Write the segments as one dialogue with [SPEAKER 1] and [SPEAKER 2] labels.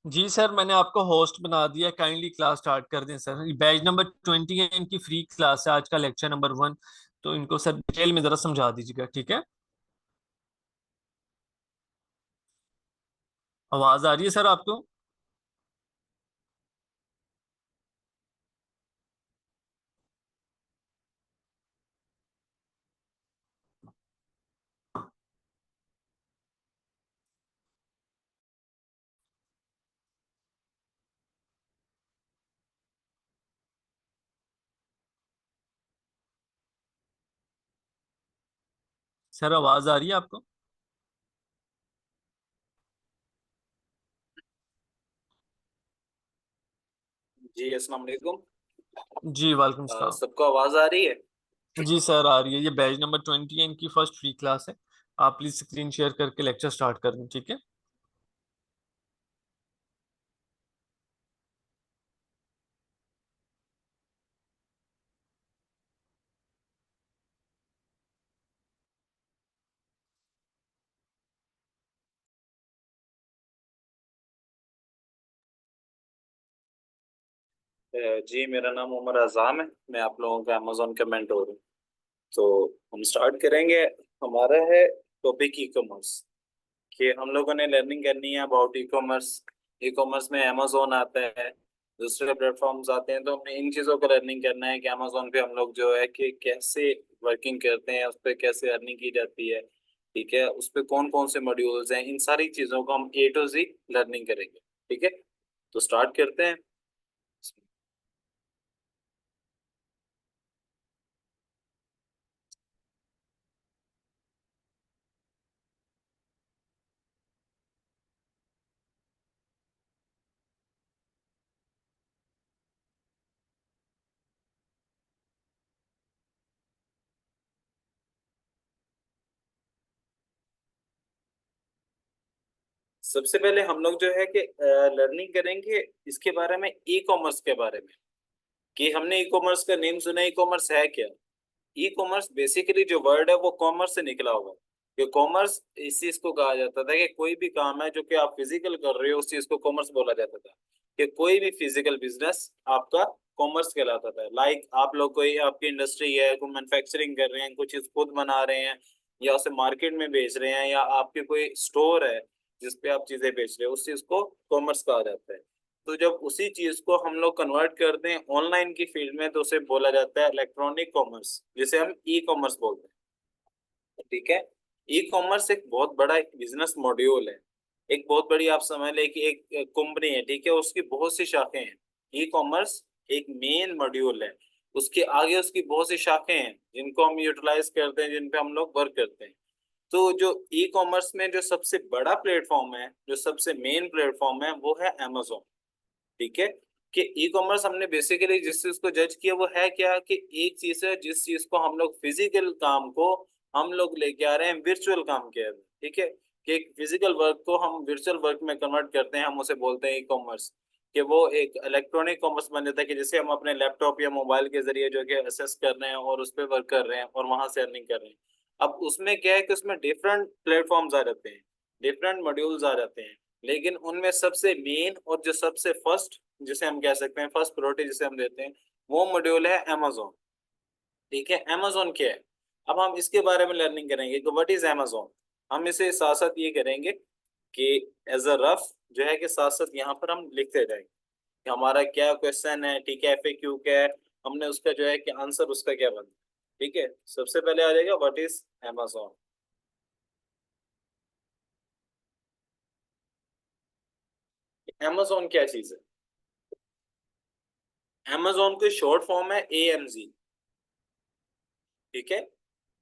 [SPEAKER 1] जी sir, मैंने आपको host बना दिया। काइंडली क्लास स्टार्ट कर दें सर। बैच नंबर 20 है, इनकी फ्री क्लास है, आज का लेक्चर नंबर 1। तो इनको सर डिटेल में जरा समझा दीजिएगा, ठीक है? आवाज आ रही है सर आपको? सर आवाज आ रही है आपको?
[SPEAKER 2] जी अस्सलाम वालेकुम।
[SPEAKER 1] जी वालेकुम सलाम।
[SPEAKER 2] सबको आवाज आ रही है?
[SPEAKER 1] जी सर आ रही है। ये बैच नंबर 20 है, इनकी फर्स्ट फ्री क्लास है। आप प्लीज स्क्रीन शेयर करके लेक्चर स्टार्ट कर दें, ठीक है?
[SPEAKER 2] जी मेरा नाम उमर अज़ाम है। मैं आप लोगों का अमेजोन का मेंटोर हूँ। तो हम स्टार्ट करेंगे। हमारा है टॉपिक ई कॉमर्स, कि हम लोगों ने लर्निंग करनी है about e commerce. E commerce में अमेजोन आता है, दूसरे प्लेटफॉर्म्स आते हैं। तो हमने इन चीज़ों का लर्निंग करना है कि अमेजोन पे हम लोग जो है कि कैसे वर्किंग करते हैं, उस पर कैसे अर्निंग की जाती है। ठीक है, उस पर कौन कौन से मॉड्यूल्स हैं, इन सारी चीज़ों को हम ए टू जी लर्निंग करेंगे। ठीक है, तो स्टार्ट करते हैं। सबसे पहले हम लोग जो है कि लर्निंग करेंगे इसके बारे में, ई कॉमर्स के बारे में। कि हमने ई कॉमर्स का नेम सुना, ई कॉमर्स है क्या? ई कॉमर्स बेसिकली जो वर्ड है वो कॉमर्स से निकला हुआ है। कि कॉमर्स इस चीज को कहा जाता था कि कोई भी काम है जो कि आप फिजिकल कर रहे हो, उस चीज को कॉमर्स बोला जाता था। कि कोई भी फिजिकल बिजनेस आपका कॉमर्स कहलाता था। लाइक आप लोग, कोई आपकी इंडस्ट्री है, कोई मैन्युफैक्चरिंग कर रहे हैं, कुछ चीज खुद बना रहे हैं या उसे मार्केट में बेच रहे हैं, या आपके कोई स्टोर है जिस पे आप चीजें बेच रहे हो, उस चीज को कॉमर्स कहा जाता है। तो जब उसी चीज को हम लोग कन्वर्ट करते हैं ऑनलाइन की फील्ड में, तो उसे बोला जाता है इलेक्ट्रॉनिक कॉमर्स, जिसे हम ई कॉमर्स बोलते हैं। ठीक है, ई कॉमर्स एक बहुत बड़ा एक बिजनेस मॉड्यूल है। एक बहुत बड़ी, आप समझ लें कि एक कंपनी है, ठीक है, उसकी बहुत सी शाखें हैं। ई कॉमर्स एक मेन मॉड्यूल है। उसके आगे उसकी बहुत सी शाखें हैं जिनको हम यूटिलाइज करते हैं, जिन पे हम लोग वर्क करते हैं। तो जो ई कॉमर्स में जो सबसे बड़ा प्लेटफॉर्म है, जो सबसे मेन प्लेटफॉर्म है, वो है Amazon। ठीक है, कि ई कॉमर्स हमने बेसिकली जिस चीज को जज किया वो है क्या, कि एक चीज है जिस चीज को हम लोग फिजिकल काम को हम लोग लेके आ रहे हैं वर्चुअल काम के अंदर। ठीक है, कि एक फिजिकल वर्क को हम वर्चुअल वर्क में कन्वर्ट करते हैं, हम उसे बोलते हैं ई कॉमर्स। कि वो एक इलेक्ट्रॉनिक कॉमर्स बन जाता है, कि जिसे हम अपने लैपटॉप या मोबाइल के जरिए जो कि असेस कर रहे हैं और उस पर वर्क कर रहे हैं और वहां से अर्निंग कर रहे हैं। अब उसमें क्या है कि उसमें डिफरेंट प्लेटफॉर्म्स आ जाते हैं, डिफरेंट मॉड्यूल्स आ जाते हैं। लेकिन उनमें सबसे मेन और जो सबसे फर्स्ट, जिसे हम कह सकते हैं फर्स्ट प्रायोरिटी जिसे हम देते हैं, वो मॉड्यूल है Amazon। ठीक है, Amazon क्या है? अब हम इसके बारे में लर्निंग करेंगे कि व्हाट इज Amazon। हम इसे साथ साथ ये करेंगे कि एज अ रफ जो है कि साथ साथ यहाँ पर हम लिखते जाएंगे कि हमारा क्या क्वेश्चन है। ठीक है, FAQ क्या है, हमने उसका जो है कि आंसर उसका क्या बनता है। ठीक है, सबसे पहले आ जाएगा व्हाट इज Amazon। Amazon क्या चीज है? Amazon की शॉर्ट फॉर्म है AMZ। ठीक है,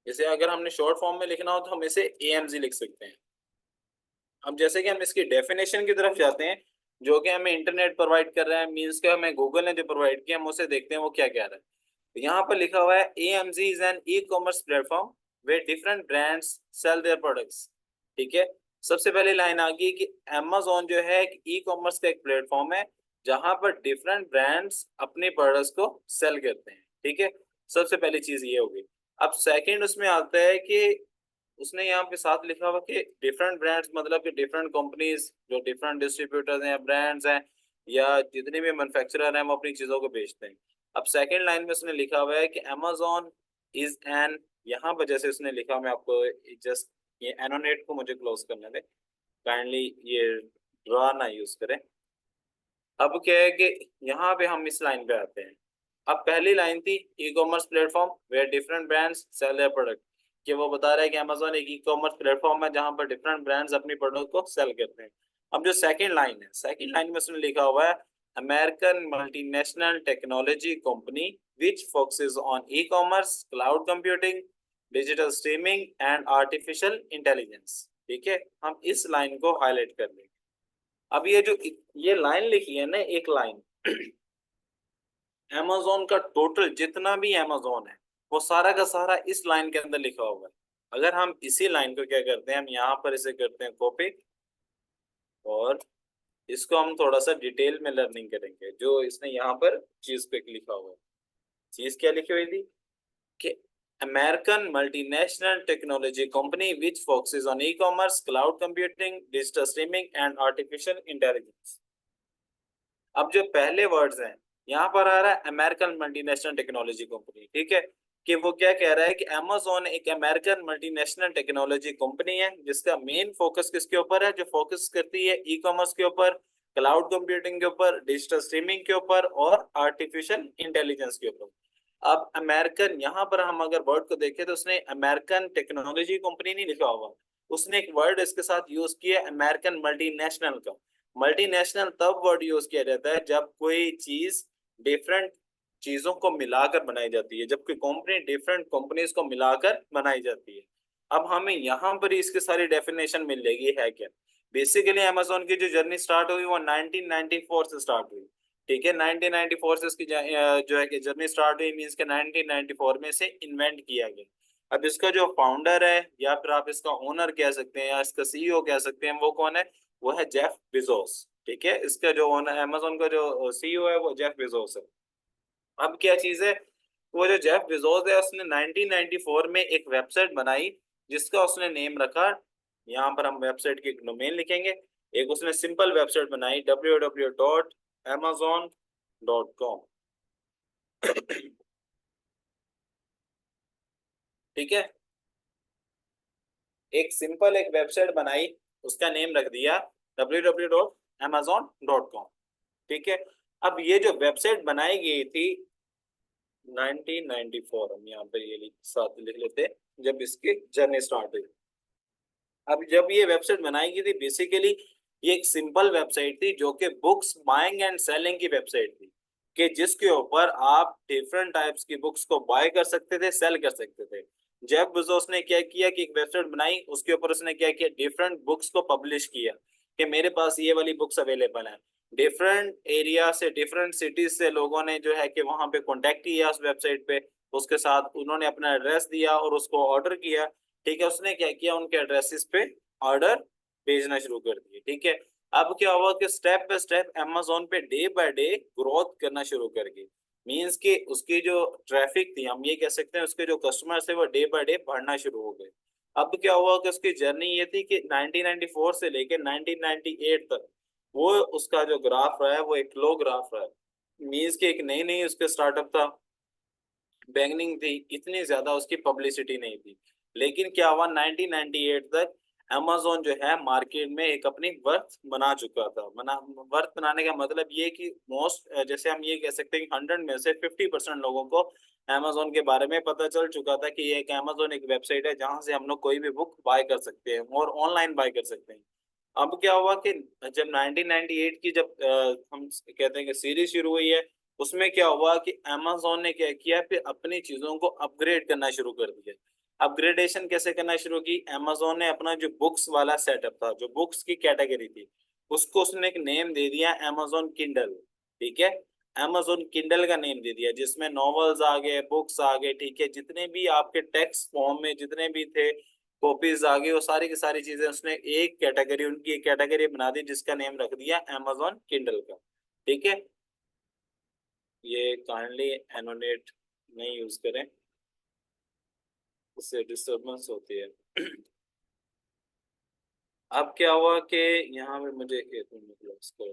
[SPEAKER 2] जैसे अगर हमने शॉर्ट फॉर्म में लिखना हो तो हम इसे AMZ लिख सकते हैं। अब जैसे कि हम इसकी डेफिनेशन की तरफ जाते हैं, जो कि हमें इंटरनेट प्रोवाइड कर रहा है, मीन्स के हमें गूगल ने जो प्रोवाइड किया, हम उसे देखते हैं वो क्या कह रहा है। तो यहाँ पर लिखा हुआ है AMZ is an e commerce platform वे different brands sell their products. ठीक है, सबसे पहले लाइन आ गई कि Amazon जो है एक ई कॉमर्स का एक प्लेटफॉर्म है जहां पर डिफरेंट ब्रांड्स अपने प्रोडक्ट्स को सेल करते हैं। ठीक है, सबसे पहली चीज ये होगी। अब सेकंड उसमें आता है कि उसने यहाँ पे साथ लिखा हुआ कि डिफरेंट ब्रांड्स, मतलब कि डिफरेंट कंपनीज जो डिफरेंट डिस्ट्रीब्यूटर्स हैं, ब्रांड्स हैं, या जितने भी मैन्युफैक्चरर हैं वो अपनी चीजों को बेचते हैं। अब सेकंड लाइन में उसने लिखा हुआ है कि Amazon इज एन, यहाँ पर जैसे उसने लिखा, मैं आपको जस्ट ये एनोनेट को मुझे क्लोज करने दे, काइंडली ये ड्रा ना यूज करें। अब क्या है कि यहाँ पे हम इस लाइन पे आते हैं। अब पहली लाइन थी e commerce platform where different brands sell their product, कि वो बता रहा है कि अमेजोन एक ई कॉमर्स प्लेटफॉर्म है जहां पर डिफरेंट ब्रांड्स अपनी प्रोडक्ट को सेल करते हैं। अब जो सेकंड लाइन है, सेकंड लाइन में उसने लिखा हुआ है American multinational technology company which focuses on e commerce, cloud computing, digital streaming and artificial intelligence. ठीक है, हम इस लाइन को हाईलाइट कर लेंगे। अब ये जो ये लाइन लिखी है ना, एक लाइन, Amazon का टोटल जितना भी Amazon है वो सारा का सारा इस लाइन के अंदर लिखा हुआ है। अगर हम इसी लाइन को क्या करते हैं, हम यहाँ पर इसे करते हैं कॉपी, और इसको हम थोड़ा सा डिटेल में लर्निंग करेंगे। जो इसने यहाँ पर चीज पे लिखा हुआ है, चीज क्या लिखी हुई थी कि American multinational technology company which focuses on e commerce, cloud computing, digital streaming and artificial intelligence. अब जो पहले वर्ड्स हैं, यहाँ पर आ रहा है अमेरिकन मल्टीनेशनल टेक्नोलॉजी कंपनी। ठीक है, कि वो क्या कह रहा है कि Amazon एक अमेरिकन मल्टीनेशनल टेक्नोलॉजी कंपनी है जिसका मेन फोकस किसके ऊपर है, जो फोकस करती है ई कॉमर्स के ऊपर, क्लाउड कंप्यूटिंग के ऊपर, डिजिटल स्ट्रीमिंग के ऊपर और आर्टिफिशियल इंटेलिजेंस के ऊपर। अब अमेरिकन, यहाँ पर हम अगर वर्ड को देखें तो उसने अमेरिकन टेक्नोलॉजी कंपनी नहीं लिखा हुआ, उसने एक वर्ड इसके साथ यूज किया अमेरिकन मल्टीनेशनल का। मल्टीनेशनल तब वर्ड यूज किया जाता है जब कोई चीज डिफरेंट चीजों को मिलाकर बनाई जाती है, जब कोई कंपनी डिफरेंट कंपनीज को मिलाकर बनाई जाती है। अब हमें यहाँ पर ही इसकी सारी डेफिनेशन मिल जाएगी है क्या। बेसिकली अमेजोन की जो जर्नी स्टार्ट हुई वो 1994 से स्टार्ट हुई। ठीक है, 1994 से इसकी जो है कि जर्नी स्टार्ट हुई, मींस के 1994 में से इन्वेंट किया गया। अब इसका जो फाउंडर है, या फिर आप इसका ओनर कह सकते हैं, या इसका सीईओ कह सकते हैं, वो कौन है, वो है जेफ बेजोस। ठीक है, इसका जो ओनर अमेजोन का जो सीईओ है वो जेफ बेजोस है। अब क्या चीज है, वो जो जेफ बेजोस है उसने 1994 में एक वेबसाइट बनाई जिसका उसने नेम रखा, यहाँ पर हम वेबसाइट की डोमेन लिखेंगे, एक उसने सिंपल वेबसाइट बनाई www.amazon.com। ठीक है, एक सिंपल एक वेबसाइट बनाई, उसका नेम रख दिया www.amazon.com। ठीक है, अब ये जो वेबसाइट बनाई गई थी 1994, हम यहाँ पे ये साथ लिख लेते हैं, जब इसकी जर्नी स्टार्ट हुई। अब जब ये वेबसाइट बनाई गई थी, बेसिकली ये एक सिंपल वेबसाइट थी जो कि बुक्स बाइंग एंड सेलिंग की वेबसाइट थी, कि जिसके ऊपर आप डिफरेंट टाइप्स की बुक्स को बाय कर सकते थे, सेल कर सकते थे। जेफ बेजोस ने क्या किया कि एक वेबसाइट बनाई, उसके ऊपर उसने क्या किया, डिफरेंट बुक्स को पब्लिश किया कि मेरे पास ये वाली बुक्स अवेलेबल है। डिफरेंट एरिया से, डिफरेंट सिटीज से लोगों ने जो है कि वहां पे कांटेक्ट किया उस वेबसाइट पे, उसके साथ उन्होंने अपना एड्रेस दिया और उसको ऑर्डर किया। ठीक है, उसने क्या किया, उनके एड्रेसेस पे ऑर्डर भेजना शुरू कर दिए। ठीक है, अब क्या हुआ कि स्टेप बाय स्टेप अमेजोन पे डे बाय डे ग्रोथ करना शुरू कर गई। मींस कि उसकी जो ट्रैफिक थी, हम ये कह सकते हैं उसके जो कस्टमर्स थे वो डे बाय डे बढ़ना शुरू हो गए। अब क्या हुआ कि उसकी जर्नी ये थी कि 1994 से लेकर 1998 तक वो उसका जो ग्राफ रहा है वो एक लो ग्राफ रहा है। मींस कि एक नई नई उसके स्टार्टअप था, बैंगनिंग थी, इतनी ज्यादा उसकी पब्लिसिटी नहीं थी। लेकिन क्या हुआ, 1998 तक अमेजोन जो है मार्केट में एक अपनी वर्थ बना चुका था। वर्थ बनाने का मतलब ये कि मोस्ट, जैसे हम ये कह सकते हैं कि 100 में से 50% लोगों को अमेजोन के बारे में पता चल चुका था कि ये एक अमेजोन एक वेबसाइट है जहां से हम लोग कोई भी बुक बाय कर सकते हैं और ऑनलाइन बाय कर सकते हैं। अब क्या हुआ कि जब 1998 की जब हम कहते हैं कि सीरीज शुरू हुई है, उसमें क्या हुआ कि अमेजोन ने क्या किया, फिर अपनी चीजों को अपग्रेड करना शुरू कर दिया। अपग्रेडेशन कैसे करना शुरू की, अमेजोन ने अपना जो बुक्स वाला सेटअप था, जो बुक्स की कैटेगरी थी, उसको उसने एक नेम दे दिया अमेजोन किंडल। ठीक है, अमेजोन किंडल का नेम दे दिया, जिसमें नॉवेल्स आ गए, बुक्स आ गए। ठीक है, जितने भी आपके टेक्स्ट फॉर्म में जितने भी थे कॉपीज आ गई, वो सारी की सारी चीजें उसने एक कैटेगरी, उनकी एक कैटेगरी बना दी जिसका नेम रख दिया अमेजोन किंडल का। ठीक है, ये काइंडली एनोनेट नहीं यूज करें, उससे डिस्टरबेंस होती है। अब क्या हुआ कि यहाँ पे मुझे एक मिनट इसको,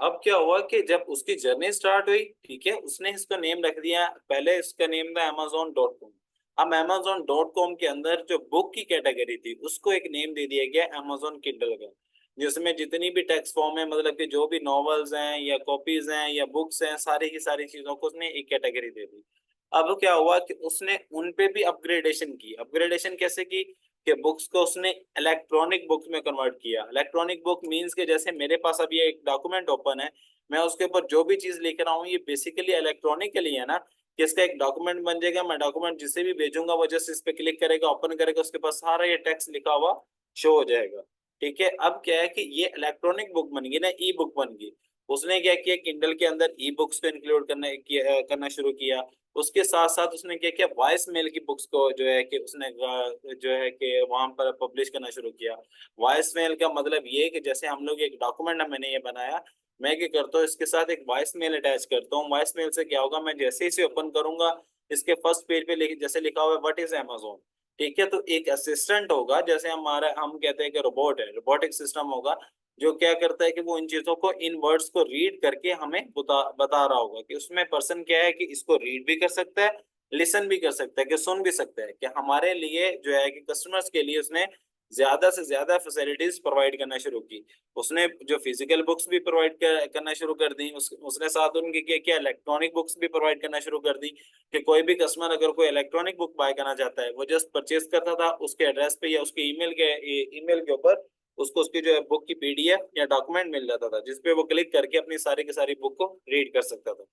[SPEAKER 2] अब क्या हुआ कि जब उसकी जर्नी स्टार्ट हुई, ठीक है, उसने इसका नेम रख दिया, पहले इसका नेम था amazon.com। अब amazon.com के अंदर जो बुक की कैटेगरी थी उसको एक नेम दे दिया गया amazon किंडल का, जिसमें जितनी भी टेक्स्ट फॉर्म है, मतलब कि जो भी नॉवेल्स हैं या कॉपीज हैं या बुक्स हैं, सारी की सारी चीजों को उसने एक कैटेगरी दे दी। अब क्या हुआ कि उसने उन पे भी अपग्रेडेशन की। अपग्रेडेशन कैसे की कि बुक्स को उसने इलेक्ट्रॉनिक बुक्स में कन्वर्ट किया। इलेक्ट्रॉनिक बुक मींस के जैसे मेरे पास अभी एक डॉक्यूमेंट ओपन है, मैं उसके ऊपर जो भी चीज लिख रहा हूँ ये बेसिकली इलेक्ट्रॉनिकली है ना, कि इसका एक डॉक्यूमेंट बन जाएगा, मैं डॉक्यूमेंट जिसे भी भेजूंगा वो जस्ट इस पे क्लिक करेगा, ओपन करेगा, उसके पास सारा ये टेक्स्ट लिखा हुआ शो हो जाएगा। ठीक है, अब क्या है कि ये इलेक्ट्रॉनिक बुक बन गई ना, ई बुक बन गई। उसने क्या किया, किंडल के अंदर ई बुक्स को इंक्लूड करना शुरू किया। उसके साथ साथ उसने क्या किया, वॉइस मेल की बुक्स को जो है कि उसने जो है कि वहां पर पब्लिश करना शुरू किया। वॉइस मेल का मतलब ये है कि जैसे हम लोग एक डॉक्यूमेंट मैंने ये बनाया, मैं क्या करता हूँ इसके साथ एक वॉइस मेल अटैच करता हूँ। वॉइस मेल से क्या होगा, मैं जैसे ही इसे ओपन करूंगा, इसके फर्स्ट पेज पे जैसे लिखा हुआ है व्हाट इज अमेजोन, ठीक है, तो एक असिस्टेंट होगा, जैसे हमारा हम कहते हैं कि रोबोट है, रोबोटिक सिस्टम होगा, जो क्या करता है कि वो इन चीजों को, इन वर्ड्स को रीड करके हमें बता रहा होगा कि उसमें पर्सन क्या है कि इसको रीड भी कर सकता है, लिसन भी कर सकता है, कि सुन भी सकता है, कि हमारे लिए जो है कि कस्टमर्स के लिए उसने ज्यादा से ज्यादा फैसिलिटीज प्रोवाइड करना शुरू की। उसने जो फिजिकल बुक्स भी प्रोवाइड करना शुरू कर दी, उसने साथ उनके क्या क्या इलेक्ट्रॉनिक बुक्स भी प्रोवाइड करना शुरू कर दी, कि कोई भी कस्टमर अगर कोई इलेक्ट्रॉनिक बुक बाय करना चाहता है, वो जस्ट परचेज करता था उसके एड्रेस पे या उसके ईमेल के ऊपर, उसको उसकी जो है बुक की पीडीएफ या डॉक्यूमेंट मिल जाता था, जिसपे वो क्लिक करके अपनी सारी की सारी बुक को रीड कर सकता था।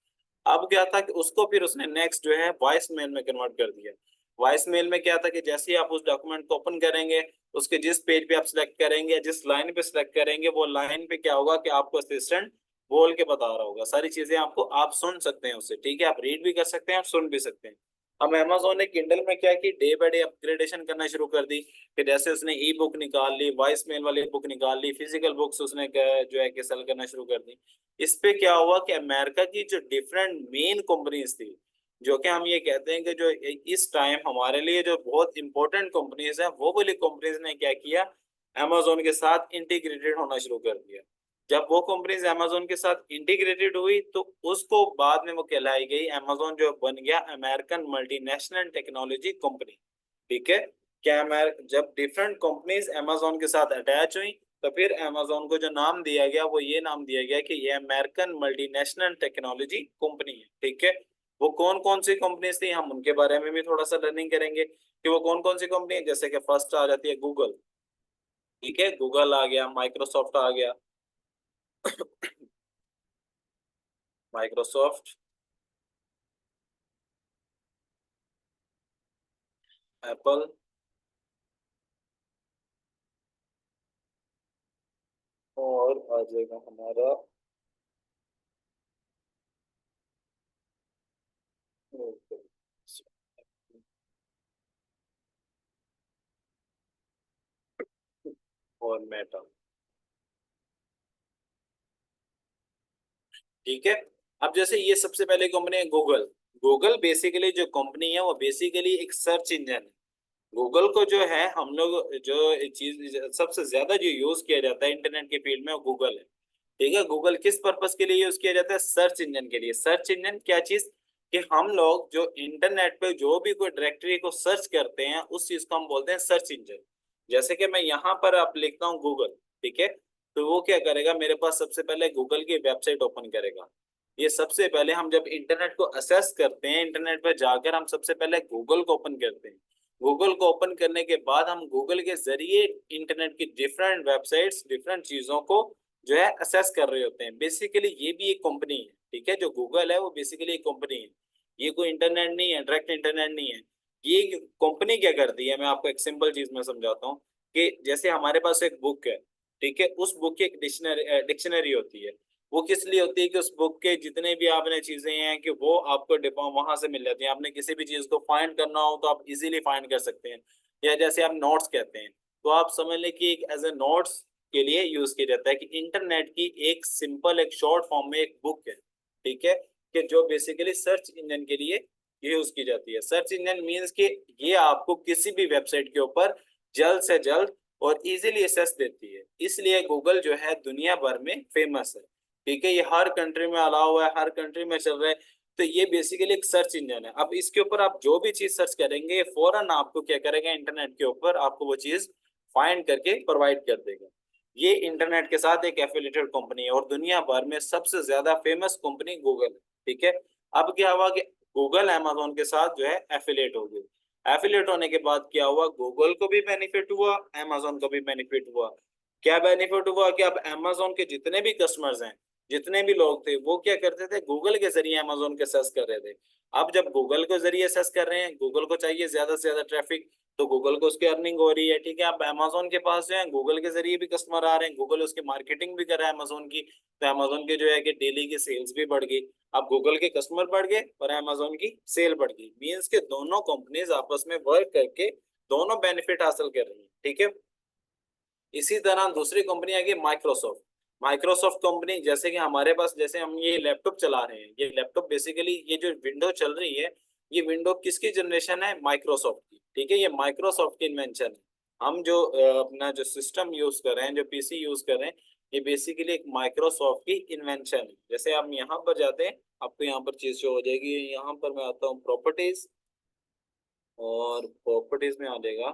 [SPEAKER 2] अब क्या था कि उसको फिर उसने नेक्स्ट जो है वॉइस मेल में कन्वर्ट कर दिया। वॉइस मेल में क्या था कि जैसे ही आप उस डॉक्यूमेंट को ओपन करेंगे, उसके जिस पेज पे आप सिलेक्ट करेंगे, जिस लाइन पे सिलेक्ट करेंगे, वो लाइन पे क्या होगा कि आपको असिस्टेंट बोल के बता रहा होगा सारी चीजें, आपको आप सुन सकते हैं उससे, ठीक है, आप रीड भी कर सकते हैं और सुन भी सकते हैं। अब अमेजोन ने किंडल में क्या की, डे बाय डे अपग्रेडेशन करना शुरू कर दी, कि जैसे उसने ई बुक निकाल ली, वॉइस मेल वाली बुक निकाल ली, फिजिकल बुक्स उसने जो है कि सेल करना शुरू कर दी। इस पे क्या हुआ कि अमेरिका की जो डिफरेंट मेन कंपनीज थी, जो कि हम ये कहते हैं कि जो इस टाइम हमारे लिए जो बहुत इंपॉर्टेंट कंपनीज हैं, वो वाली कंपनीज ने क्या किया, अमेजोन के साथ इंटीग्रेटेड होना शुरू कर दिया। जब वो कंपनीज अमेजोन के साथ इंटीग्रेटेड हुई तो उसको बाद में वो कहलाई गई, अमेजोन जो बन गया अमेरिकन मल्टीनेशनल टेक्नोलॉजी कंपनी। ठीक है, क्या जब डिफरेंट कंपनीज अमेजोन के साथ अटैच हुई, तो फिर अमेजोन को जो नाम दिया गया वो ये नाम दिया गया कि ये अमेरिकन मल्टीनेशनल टेक्नोलॉजी कंपनी है। ठीक है, वो कौन कौन सी कंपनीज थी, हम उनके बारे में भी थोड़ा सा लर्निंग करेंगे कि वो कौन कौन सी कंपनी है। जैसे कि फर्स्ट आ जाती है गूगल, ठीक है, गूगल आ गया, माइक्रोसॉफ्ट आ गया, माइक्रोसॉफ्ट, एप्पल, और आ जाएगा हमारा और मेटा। ठीक है, अब जैसे ये सबसे पहले कंपनी है गूगल। गूगल बेसिकली जो कंपनी है वो बेसिकली एक सर्च इंजन है। गूगल को जो है हम लोग जो चीज सबसे ज्यादा जो यूज किया जाता है इंटरनेट के फील्ड में वो गूगल है। ठीक है, गूगल किस पर्पस के लिए यूज किया जाता है, सर्च इंजन के लिए। सर्च इंजन क्या चीज, कि हम लोग जो इंटरनेट पे जो भी कोई डायरेक्टरी को सर्च करते हैं उस चीज को हम बोलते हैं सर्च इंजन। जैसे कि मैं यहाँ पर आप लिखता हूँ गूगल, ठीक है, तो वो क्या करेगा, मेरे पास सबसे पहले गूगल की वेबसाइट ओपन करेगा। ये सबसे पहले हम जब इंटरनेट को असेस करते हैं, इंटरनेट पर जाकर हम सबसे पहले गूगल को ओपन करते हैं। गूगल को ओपन करने के बाद हम गूगल के जरिए इंटरनेट की डिफरेंट वेबसाइट्स, डिफरेंट चीजों को जो है असेस कर रहे होते हैं। बेसिकली ये भी एक कंपनी है, ठीक है, जो गूगल है वो बेसिकली एक कंपनी है। ये कोई इंटरनेट नहीं है, डायरेक्ट इंटरनेट नहीं है। ये कंपनी क्या करती है, मैं आपको एक सिंपल चीज में समझाता हूँ, कि जैसे हमारे पास एक बुक है, ठीक है, उस बुक की एक डिक्शनरी होती है। वो किस लिए होती है कि उस बुक के जितने भी आपने चीजें हैं कि वो आपको वहां से मिल जाती हैं। आपने किसी भी चीज को फाइंड करना हो तो आप इजीली फाइंड कर सकते हैं। या जैसे आप नोट्स कहते हैं, तो आप समझ लें कि एक एज ए नोट्स के लिए यूज किया जाता है, कि इंटरनेट की एक सिंपल एक शॉर्ट फॉर्म में एक बुक है, ठीक है, कि जो बेसिकली सर्च इंजन के लिए ये यूज की जाती है। सर्च इंजन मीन्स कि ये आपको किसी भी वेबसाइट के ऊपर जल्द से जल्द और इजीली एक्सेस देती है, इसलिए गूगल जो है दुनिया भर में फेमस है। ठीक है, ये हर कंट्री में अलाउ हुआ है, हर कंट्री में चल रहा है। तो ये बेसिकली एक सर्च इंजन है। अब इसके ऊपर आप जो भी चीज सर्च करेंगे फौरन आपको क्या करेगा, इंटरनेट के ऊपर आपको वो चीज फाइंड करके प्रोवाइड कर देगा। ये इंटरनेट के साथ एक एफिलिएटेड कंपनी है और दुनिया भर में सबसे ज्यादा फेमस कंपनी गूगल है। ठीक है, अब क्या हुआ कि गूगल अमेजोन के साथ जो है एफिलिएट हो गई। एफिलिएट होने के बाद क्या हुआ, गूगल को भी बेनिफिट हुआ, अमेजोन को भी बेनिफिट हुआ। क्या बेनिफिट हुआ कि अब अमेजोन के जितने भी कस्टमर्स हैं, जितने भी लोग थे, वो क्या करते थे, गूगल के जरिए अमेजोन के सर्च कर रहे थे। अब जब गूगल के जरिए सर्च कर रहे हैं, गूगल को चाहिए ज्यादा से ज्यादा ट्रैफिक, तो गूगल को उसकी अर्निंग हो रही है। ठीक है, अब अमेजोन के पास जो है गूगल के जरिए भी कस्टमर आ रहे हैं, गूगल उसकी मार्केटिंग भी कर रहा है अमेजोन की, तो अमेजोन के जो है कि डेली की सेल्स भी बढ़ गई। अब गूगल के कस्टमर बढ़ गए और अमेजोन की सेल बढ़ गई, मीन्स के दोनों कंपनीज आपस में वर्क करके दोनों बेनिफिट हासिल कर रही है। ठीक है, इसी तरह दूसरी कंपनी आ गई माइक्रोसॉफ्ट। माइक्रोसॉफ्ट कंपनी, जैसे कि हमारे पास, जैसे हम ये लैपटॉप चला रहे हैं, ये लैपटॉप बेसिकली ये जो विंडो चल रही है, ये विंडो किसकी जनरेशन है, माइक्रोसॉफ्ट की। ठीक है, ये माइक्रोसॉफ्ट की इन्वेंशन है। हम जो अपना जो सिस्टम यूज कर रहे हैं, जो पीसी यूज कर रहे हैं, ये बेसिकली एक माइक्रोसॉफ्ट की इन्वेंशन है। जैसे हम यहाँ पर जाते हैं, आपको यहाँ पर चीज शो हो जाएगी। यहाँ पर मैं आता हूँ प्रॉपर्टीज, और प्रॉपर्टीज में आ जाएगा,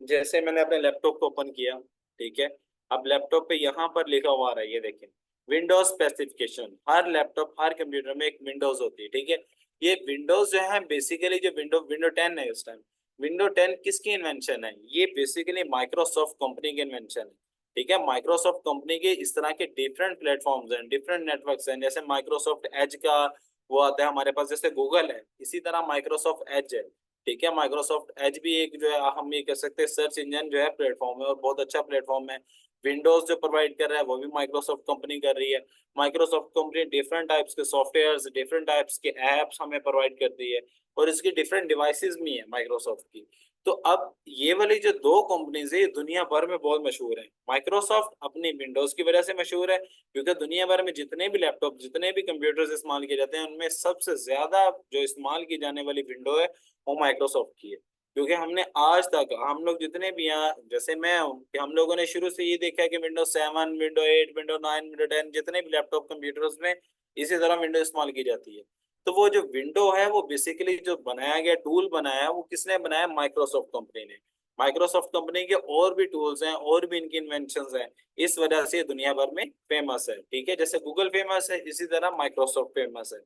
[SPEAKER 2] जैसे मैंने अपने लैपटॉप को ओपन किया। ठीक है, अब लैपटॉप पे यहाँ पर लिखा हुआ आ रहा है, ये देखें, विंडोज स्पेसिफिकेशन। हर लैपटॉप, हर कंप्यूटर में एक विंडोज होती है। ठीक है, ये विंडोज जो है बेसिकली जो विंडो विंडो 10 है इस टाइम, विंडो 10 किसकी इन्वेंशन है, ये बेसिकली माइक्रोसॉफ्ट कंपनी की इन्वेंशन है। ठीक है, माइक्रोसॉफ्ट कंपनी के इस तरह के डिफरेंट प्लेटफॉर्म्स हैं, डिफरेंट नेटवर्क्स हैं। जैसे माइक्रोसॉफ्ट एज का वो आता है हमारे पास, जैसे गूगल है, इसी तरह माइक्रोसॉफ्ट एज है। ठीक है, माइक्रोसॉफ्ट एज भी एक जो है हम ये कह सकते हैं सर्च इंजन जो है प्लेटफॉर्म है, और बहुत अच्छा प्लेटफॉर्म है। विंडोज जो प्रोवाइड कर रहा है वो भी माइक्रोसॉफ्ट कंपनी कर रही है। माइक्रोसॉफ्ट कंपनी डिफरेंट टाइप्स के सॉफ्टवेयर्स, डिफरेंट टाइप्स के एप्स हमें प्रोवाइड करती है, और इसकी डिफरेंट डिवाइसेस भी है माइक्रोसॉफ्ट की। तो अब ये वाली जो दो कंपनीज है, ये दुनिया भर में बहुत मशहूर है। माइक्रोसॉफ्ट अपनी विंडोज की वजह से मशहूर है, क्योंकि दुनिया भर में जितने भी लैपटॉप, जितने भी कंप्यूटर्स इस्तेमाल किए जाते हैं, उनमें सबसे ज्यादा जो इस्तेमाल की जाने वाली विंडो है वो माइक्रोसॉफ्ट की है। क्योंकि हमने आज तक, हम लोग जितने भी यहाँ, जैसे मैं हूँ, कि हम लोगों ने शुरू से ये देखा है कि विंडो 7, विंडो 8, विंडो 9, विंडो 10, जितने भी लैपटॉप कंप्यूटर्स में इसी तरह विंडो इस्तेमाल की जाती है। तो वो जो विंडो है, वो बेसिकली जो बनाया गया टूल बनाया है, वो किसने बनाया, माइक्रोसॉफ्ट कंपनी ने। माइक्रोसॉफ्ट कंपनी के और भी टूल्स हैं, और भी इनकी इन्वेंशन हैं, इस वजह से दुनिया भर में फेमस है। ठीक है, जैसे गूगल फेमस है, इसी तरह माइक्रोसॉफ्ट फेमस है।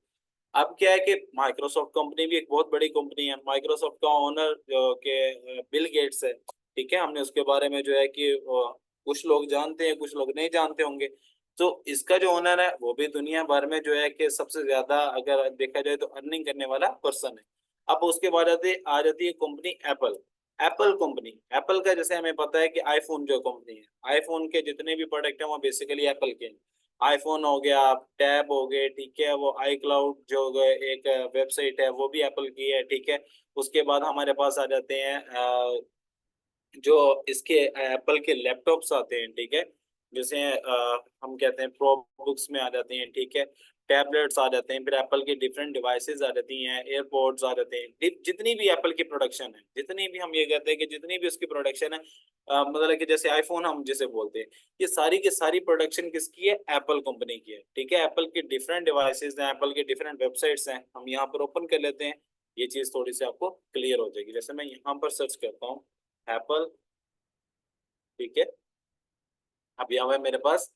[SPEAKER 2] अब क्या है कि माइक्रोसॉफ्ट कंपनी भी एक बहुत बड़ी कंपनी है। माइक्रोसॉफ्ट का ओनर के बिल गेट्स है। ठीक है, हमने उसके बारे में जो है कि कुछ लोग जानते हैं, कुछ लोग नहीं जानते होंगे। तो इसका जो ओनर है वो भी दुनिया भर में जो है कि सबसे ज्यादा अगर देखा जाए तो अर्निंग करने वाला पर्सन है। अब उसके बाद आ जाती है company Apple. Apple company, Apple का जैसे हमें पता है कि आईफोन जो कंपनी है, आईफोन के जितने भी प्रोडक्ट हैं वो बेसिकली एप्पल के हैं। आईफोन हो गया, टैब हो गए, ठीक है, वो आई क्लाउड जो एक वेबसाइट है वो भी एप्पल की है। ठीक है, उसके बाद हमारे पास आ जाते हैं जो इसके एप्पल के लैपटॉप्स आते हैं। ठीक है, जैसे हम कहते हैं प्रो बुक्स में आ जाते हैं। ठीक है, टैबलेट्स आ जाते हैं, फिर एप्पल की डिफरेंट डिवाइसेस आ जाती हैं, एयरपोर्ट्स आ जाते हैं। जितनी भी एप्पल की प्रोडक्शन है, जितनी भी हम ये कहते हैं कि जितनी भी उसकी प्रोडक्शन है, मतलब कि जैसे आईफोन हम जिसे बोलते हैं, ये सारी की सारी प्रोडक्शन किसकी है, एप्पल कंपनी की है। ठीक है, एप्पल की डिफरेंट डिवाइसेस हैं, एप्पल की डिफरेंट वेबसाइट्स हैं। हम यहाँ पर ओपन कर लेते हैं, ये चीज थोड़ी सी आपको क्लियर हो जाएगी। जैसे मैं यहाँ पर सर्च करता हूँ एप्पल। ठीक है, अब यहाँ पे मेरे पास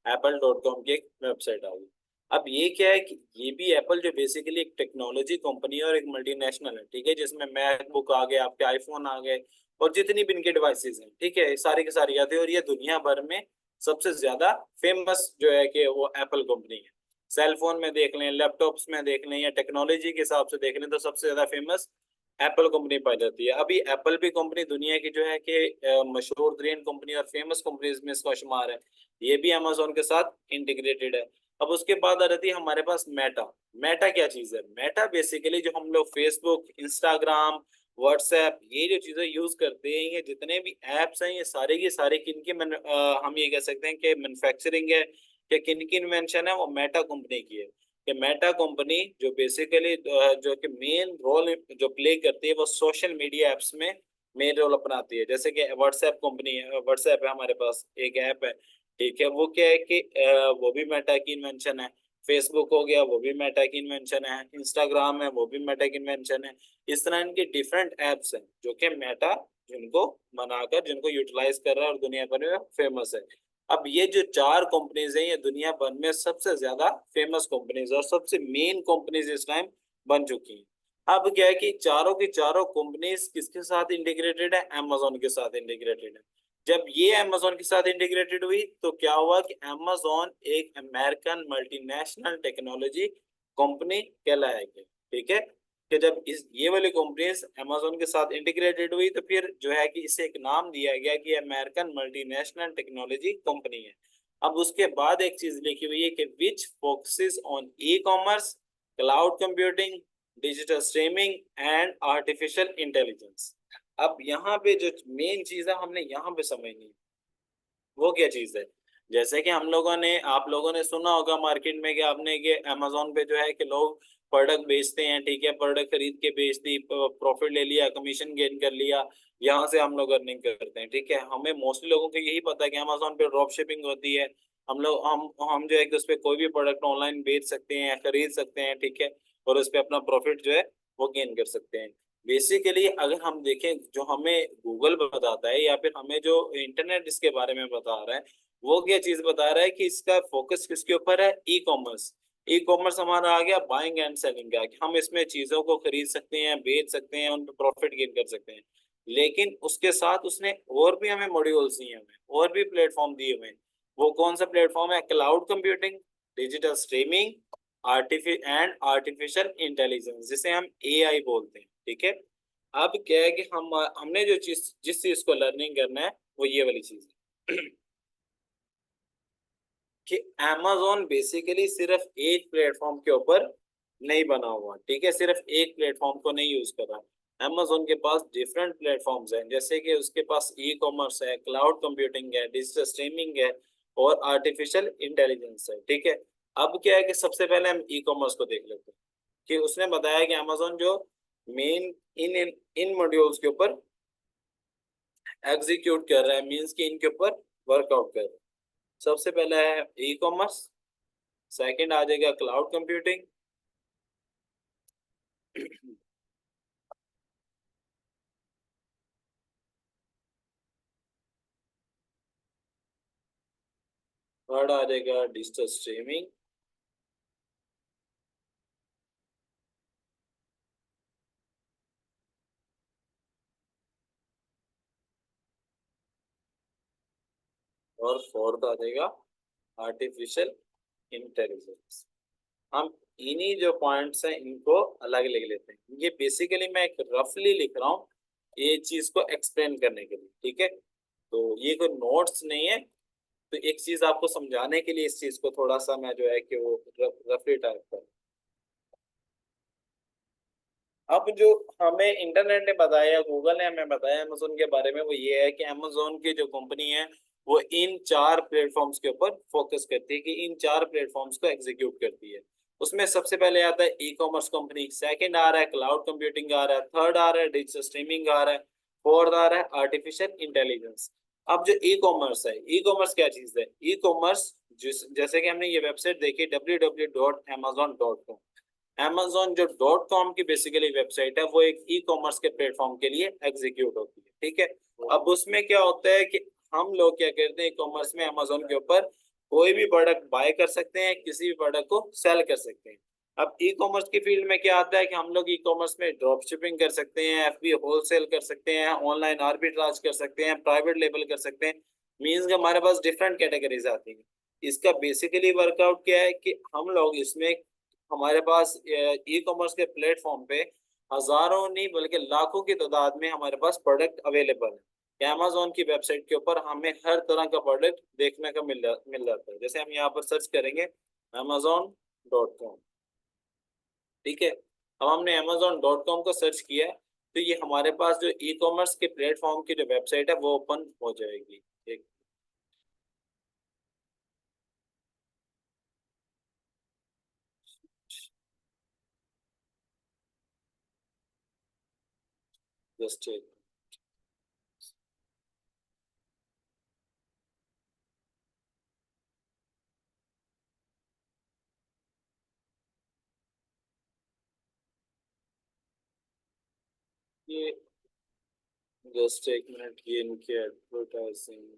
[SPEAKER 2] apple.com की एक वेबसाइट आ गई। अब ये क्या है कि ये भी एप्पल जो बेसिकली एक टेक्नोलॉजी कंपनी है और एक मल्टीनेशनल है। ठीक है, जिसमें मैकबुक आ गए, आपके आईफोन आ गए, और जितनी भी इनके डिवाइसेस हैं, ठीक है, सारी की सारी आती है। और ये दुनिया भर में सबसे ज्यादा फेमस जो है कि वो एप्पल कंपनी है। सेल फोन में देख लें, लैपटॉप्स में देख लें, या टेक्नोलॉजी के हिसाब से देख लें, तो सबसे ज्यादा फेमस एप्पल कंपनी पाई जाती है। अभी एप्पल भी कंपनी दुनिया की जो है कि मशहूर तरीन कंपनी और फेमस कंपनीज में इसका शुमार है। ये भी अमेजोन के साथ इंटीग्रेटेड है। अब उसके बाद आ जाती है हमारे पास मेटा। मेटा क्या चीज है, मेटा बेसिकली जो हम लोग फेसबुक, इंस्टाग्राम, व्हाट्सएप, ये जो चीजें यूज करते हैं, ये जितने भी एप्स हैं, ये सारे के सारे किनकी हम ये कह सकते हैं कि मैन्युफैक्चरिंग है या किनकी इन्वेंशन है, वो मेटा कंपनी की है। कि मेटा कंपनी जो बेसिकली जो कि मेन रोल जो प्ले करती है वो सोशल मीडिया एप्स में मेन रोल अपनाती है। जैसे कि व्हाट्सएप कंपनी है, व्हाट्सएप है हमारे पास एक ऐप है, ठीक है, वो क्या है कि वो भी मेटा की इन्वेंशन है। फेसबुक हो गया वो भी मेटा की इन्वेंशन है, इंस्टाग्राम है वो भी मेटा की इन्वेंशन है। इस तरह इनके डिफरेंट एप्स हैं जो कि मेटा जिनको बनाकर जिनको यूटिलाइज कर रहा है और दुनिया भर में फेमस है। अब ये जो चार कंपनीज हैं ये दुनिया भर में सबसे ज्यादा फेमस कंपनीज और सबसे मेन कंपनीज इस टाइम बन चुकी हैं। अब क्या है कि चारों की चारों कंपनीज किसके साथ इंटीग्रेटेड है? amazon के साथ इंटीग्रेटेड है। जब ये amazon के साथ इंटीग्रेटेड हुई तो क्या हुआ कि amazon एक अमेरिकन मल्टीनेशनल टेक्नोलॉजी कंपनी कहलाएगी, ठीक है। कि जब इस ये वाली कंपनीज amazon के साथ इंटीग्रेटेड हुई तो फिर जो है कि इसे एक नाम दिया गया कि अमेरिकन मल्टीनेशनल टेक्नोलॉजी कंपनी है। अब उसके बाद एक चीज लिखी हुई है कि which focuses on e commerce, cloud computing, digital streaming and artificial intelligence. अब यहाँ पे जो मेन चीज है हमने यहाँ पे समझनी है वो क्या चीज है। जैसे कि हम लोगों ने आप लोगों ने सुना होगा मार्केट में कि आपने कि अमेजोन पे जो है कि लोग प्रोडक्ट बेचते हैं, ठीक है, प्रोडक्ट खरीद के बेच दी, प्रॉफिट ले लिया, कमीशन गेन कर लिया, यहाँ से हम लोग अर्निंग करते हैं, ठीक है। हमें मोस्टली लोगों को यही पता है कि अमेजोन पे ड्रॉप शिपिंग होती है। हम जो है कि उस पर कोई भी प्रोडक्ट ऑनलाइन बेच सकते हैं, खरीद सकते हैं, ठीक है, और उस पर अपना प्रॉफिट जो है वो गेन कर सकते हैं। बेसिकली अगर हम देखें जो हमें गूगल बताता है या फिर हमें जो इंटरनेट इसके बारे में बता रहा है वो क्या चीज बता रहा है कि इसका फोकस किसके ऊपर है? E commerce. ई कॉमर्स हमारा आ गया बाइंग एंड सेलिंग का, कि हम इसमें चीजों को खरीद सकते हैं, बेच सकते हैं, उन पर प्रॉफिट गेन कर सकते हैं। लेकिन उसके साथ उसने और भी हमें मॉड्यूल्स दिए हुए हैं और भी प्लेटफॉर्म दिए हुए हैं। वो कौन सा प्लेटफॉर्म है? Cloud computing, digital streaming, artificial intelligence जिसे हम एआई बोलते हैं, ठीक है। अब क्या है कि हमने जो चीज जिस चीज को लर्निंग करना है वो ये वाली चीज है कि amazon बेसिकली सिर्फ एक प्लेटफॉर्म के ऊपर नहीं बना हुआ, ठीक है, सिर्फ एक प्लेटफॉर्म को नहीं यूज कर रहा। amazon के पास डिफरेंट प्लेटफॉर्म्स हैं, जैसे कि उसके पास ई कॉमर्स है, क्लाउड कंप्यूटिंग है, डिजिटल स्ट्रीमिंग है और आर्टिफिशियल इंटेलिजेंस है, ठीक है। अब क्या है कि सबसे पहले हम ई कॉमर्स को देख लेते हैं कि उसने बताया कि amazon जो मेन इन इन, इन मॉड्यूल्स के ऊपर एग्जीक्यूट कर रहा है, मींस कि इनके ऊपर वर्कआउट कर रहा है। सबसे पहला है ई कॉमर्स, सेकंड आ जाएगा क्लाउड कंप्यूटिंग, थर्ड आ जाएगा डिजिटल स्ट्रीमिंग, और फोर्थ आ जाएगा आर्टिफिशियल इंटेलिजेंस। हम इन्हीं जो पॉइंट्स हैं इनको अलग लिख लेते हैं। ये बेसिकली मैं एक रफली लिख रहा हूँ ये चीज को एक्सप्लेन करने के लिए, ठीक है। तो ये कोई नोट्स नहीं है, तो एक चीज आपको समझाने के लिए इस चीज को थोड़ा सा मैं जो है कि वो रफली टाइप कर। अब जो हमें इंटरनेट ने बताया, गूगल ने हमें बताया अमेजोन के बारे में वो ये है कि अमेजोन की जो कंपनी है वो इन चार प्लेटफॉर्म्स के ऊपर फोकस करती है, कि इन चार प्लेटफॉर्म्स को एग्जीक्यूट करती है। उसमें सबसे पहले आता है ई कॉमर्स कंपनी, सेकंड आ रहा है क्लाउड कंप्यूटिंग आ रहा है, थर्ड आ रहा है डिजिटल स्ट्रीमिंग आ रहा है, फोर्थ आ रहा है आर्टिफिशियल इंटेलिजेंस। अब जो ई कॉमर्स है, ई कॉमर्स क्या चीज है? ई कॉमर्स जैसे कि हमने ये वेबसाइट देखी www.amazon.com। Amazon जो डॉट कॉम की बेसिकली वेबसाइट है वो एक ई कॉमर्स के प्लेटफॉर्म के लिए एग्जीक्यूट होती है, ठीक है। अब उसमें क्या होता है कि हम लोग क्या करते हैं, ई कॉमर्स में Amazon के ऊपर कोई भी प्रोडक्ट बाय कर सकते हैं, किसी भी प्रोडक्ट को सेल कर सकते हैं। अब ई कॉमर्स की फील्ड में क्या आता है कि हम लोग ई कॉमर्स में ड्रॉप शिपिंग कर सकते हैं, एफबी होलसेल कर सकते हैं, ऑनलाइन आर्बिट्राज कर सकते हैं, प्राइवेट लेबल कर सकते हैं। मीन्स कि हमारे पास डिफरेंट कैटेगरीज आती हैं। इसका बेसिकली वर्कआउट क्या है कि हम लोग इसमें हमारे पास ई कॉमर्स के प्लेटफॉर्म पे हजारों नहीं बल्कि लाखों की तादाद में हमारे पास प्रोडक्ट अवेलेबल है। अमेजोन की वेबसाइट के ऊपर हमें हर तरह का प्रोडक्ट देखने का मिल जाता है। जैसे हम यहाँ पर सर्च करेंगे amazon.com, ठीक है। अब हमने amazon.com को सर्च किया है तो ये हमारे पास जो ई कॉमर्स के प्लेटफॉर्म की जो वेबसाइट है वो ओपन हो जाएगी, ठीक। जस्ट एक ये जस्ट एक मिनट, ये इनके एडवर्टाइजिंग।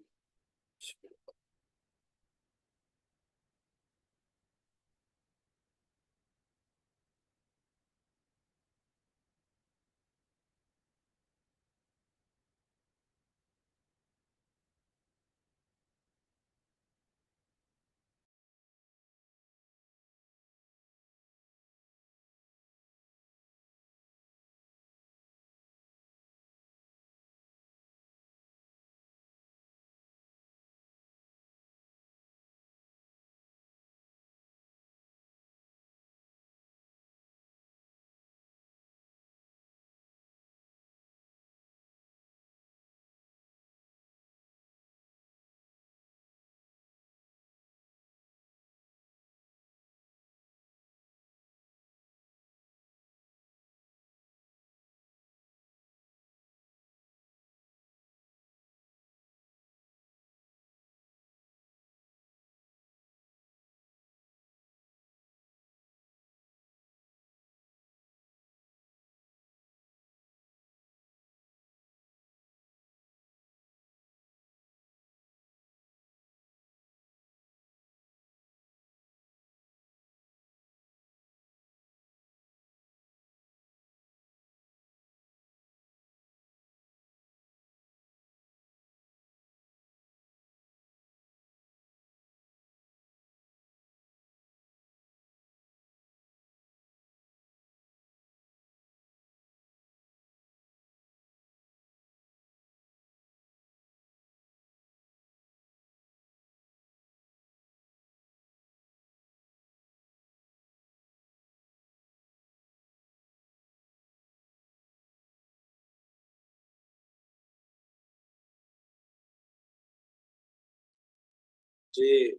[SPEAKER 2] जी,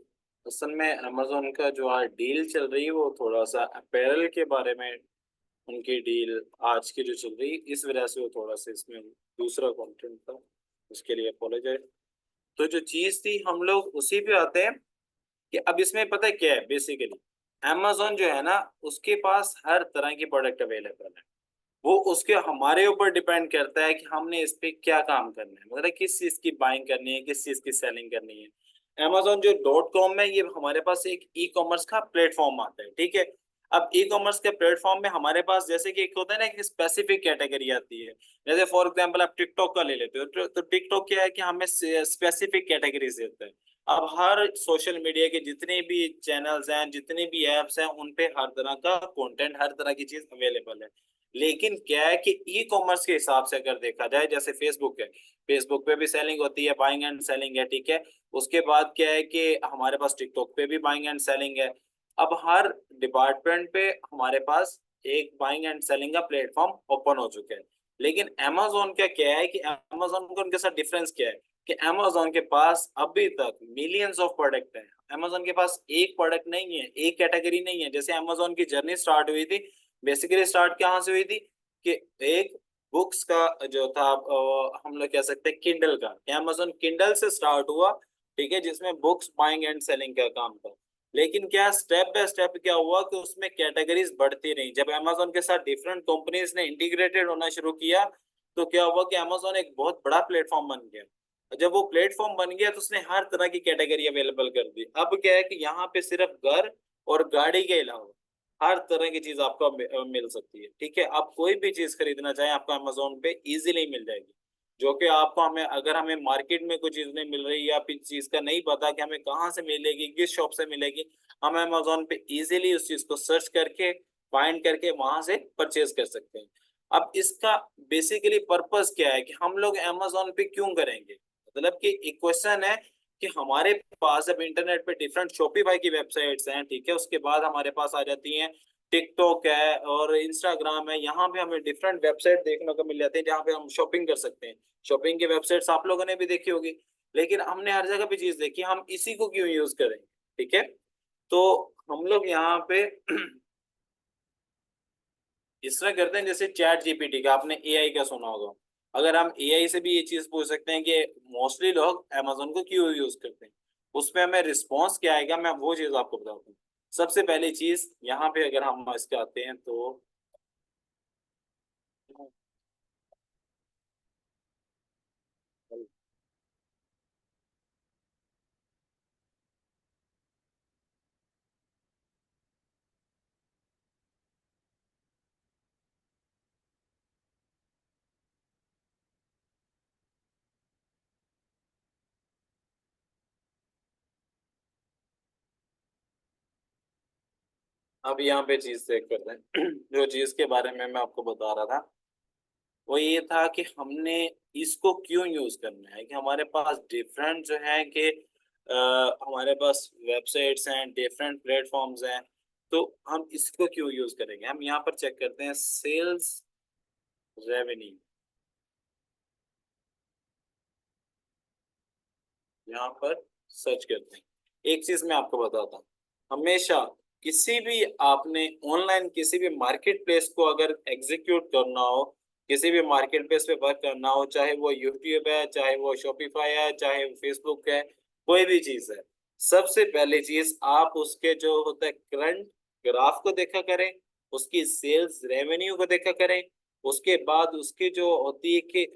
[SPEAKER 2] असल में अमेजोन का जो आज डील चल रही है वो थोड़ा सा अपैरल के बारे में, उनकी डील आज की जो चल रही है इस वजह से वो थोड़ा सा इसमें दूसरा कंटेंट था, उसके लिए अपोलोजाइज। तो जो चीज थी हम लोग उसी पे आते हैं कि अब इसमें पता है क्या है बेसिकली। अमेजोन जो है ना, उसके पास हर तरह की प्रोडक्ट अवेलेबल है। वो उसके हमारे ऊपर डिपेंड करता है कि हमने इस पे क्या काम करना है, मतलब किस चीज की बाइंग करनी है, किस चीज की सेलिंग करनी है। Amazon जो .com है, ये हमारे पास एक ई कॉमर्स का प्लेटफॉर्म आता है, ठीक है। अब ई कॉमर्स के प्लेटफॉर्म में हमारे पास जैसे कि एक होता है ना, एक स्पेसिफिक कैटेगरी आती है। जैसे फॉर एग्जांपल आप टिकटॉक का ले लेते हो, तो टिकटॉक क्या है कि हमें स्पेसिफिक कैटेगरीज देता है। अब हर सोशल मीडिया के जितने भी चैनल्स हैं, जितने भी एप्स हैं, उन पे हर तरह का कंटेंट, हर तरह की चीज अवेलेबल है। लेकिन क्या है कि ई कॉमर्स के हिसाब से अगर देखा जाए, जैसे फेसबुक है, फेसबुक पे भी सेलिंग होती है, बाइंग एंड सेलिंग है, ठीक है। उसके बाद क्या है कि हमारे पास टिकटॉक पे भी बाइंग एंड सेलिंग है। अब हर डिपार्टमेंट पे हमारे पास एक बाइंग एंड सेलिंग का प्लेटफॉर्म ओपन हो चुका है। लेकिन अमेजोन का क्या है कि अमेजोन का उनके साथ डिफरेंस क्या है कि अमेजोन के पास अभी तक मिलियंस ऑफ प्रोडक्ट है। अमेजोन के पास एक प्रोडक्ट नहीं है, एक कैटेगरी नहीं है। जैसे अमेजोन की जर्नी स्टार्ट हुई थी, बेसिकली स्टार्ट कहाँ से हुई थी कि एक बुक्स का जो था, हम लोग कह सकते हैं किंडल का, अमेजोन किंडल से स्टार्ट हुआ, ठीक है, जिसमें बुक्स बाइंग एंड सेलिंग का काम था। लेकिन क्या स्टेप बाय स्टेप क्या हुआ कि उसमें कैटेगरीज बढ़ती रही। जब अमेजोन के साथ डिफरेंट कंपनीज ने इंटीग्रेटेड होना शुरू किया, तो क्या हुआ कि अमेजोन एक बहुत बड़ा प्लेटफॉर्म बन गया। जब वो प्लेटफॉर्म बन गया तो उसने हर तरह की कैटेगरी अवेलेबल कर दी। अब क्या है कि यहाँ पे सिर्फ घर और गाड़ी के अलावा हर तरह की चीज आपको मिल सकती है, ठीक है। आप कोई भी चीज खरीदना चाहें आपको अमेजोन पे इजीली मिल जाएगी। जो कि आपको, हमें अगर हमें मार्केट में कोई चीज नहीं मिल रही या फिर चीज का नहीं पता कि हमें कहाँ से मिलेगी, किस शॉप से मिलेगी, हम अमेजोन पे इजीली उस चीज को सर्च करके, फाइंड करके वहां से परचेज कर सकते हैं। अब इसका बेसिकली पर्पस क्या है कि हम लोग अमेजोन पे क्यों करेंगे, मतलब कि एक क्वेश्चन है कि हमारे पास अब इंटरनेट पे डिफरेंट शॉपिफाई की वेबसाइट्स हैं, ठीक है। उसके बाद हमारे पास आ जाती हैं टिकटॉक है और इंस्टाग्राम है। यहाँ पे हमें डिफरेंट वेबसाइट देखने को मिल जाती है जहाँ पे हम शॉपिंग कर सकते हैं। शॉपिंग की वेबसाइट्स आप लोगों ने भी देखी होगी। लेकिन हमने हर जगह पे चीज देखी, हम इसी को क्यों यूज करें, ठीक है। तो हम लोग यहाँ पे इस तरह करते हैं, जैसे चैट जीपीटी का, आपने एआई का सुना होगा। अगर हम एआई से भी ये चीज पूछ सकते हैं कि मोस्टली लोग अमेजोन को क्यों यूज करते हैं, उस पे हमें रिस्पॉन्स क्या आएगा, मैं वो चीज आपको बताता हूँ। सबसे पहली चीज यहाँ पे अगर हम इसके आते हैं तो अब यहाँ पे चीज चेक करते हैं। जो चीज के बारे में मैं आपको बता रहा था वो ये था कि हमने इसको क्यों यूज करना है, कि हमारे पास डिफरेंट जो है कि हमारे पास वेबसाइट्स हैं, डिफरेंट प्लेटफॉर्म्स हैं, तो हम इसको क्यों यूज करेंगे। हम यहाँ पर चेक करते हैं सेल्स रेवेन्यू, यहाँ पर सर्च करते हैं। एक चीज मैं आपको बताता हूँ, हमेशा किसी भी आपने ऑनलाइन किसी भी मार्केट प्लेस को अगर एग्जीक्यूट करना हो, किसी भी मार्केट प्लेस पे वर्क करना हो, चाहे वो यूट्यूब है, चाहे वो शॉपिफाई है, चाहे वो फेसबुक है, कोई भी चीज है, सबसे पहली चीज आप उसके जो होता है करंट ग्राफ को देखा करें, उसकी सेल्स रेवेन्यू को देखा करें, उसके बाद उसकी जो होती है कि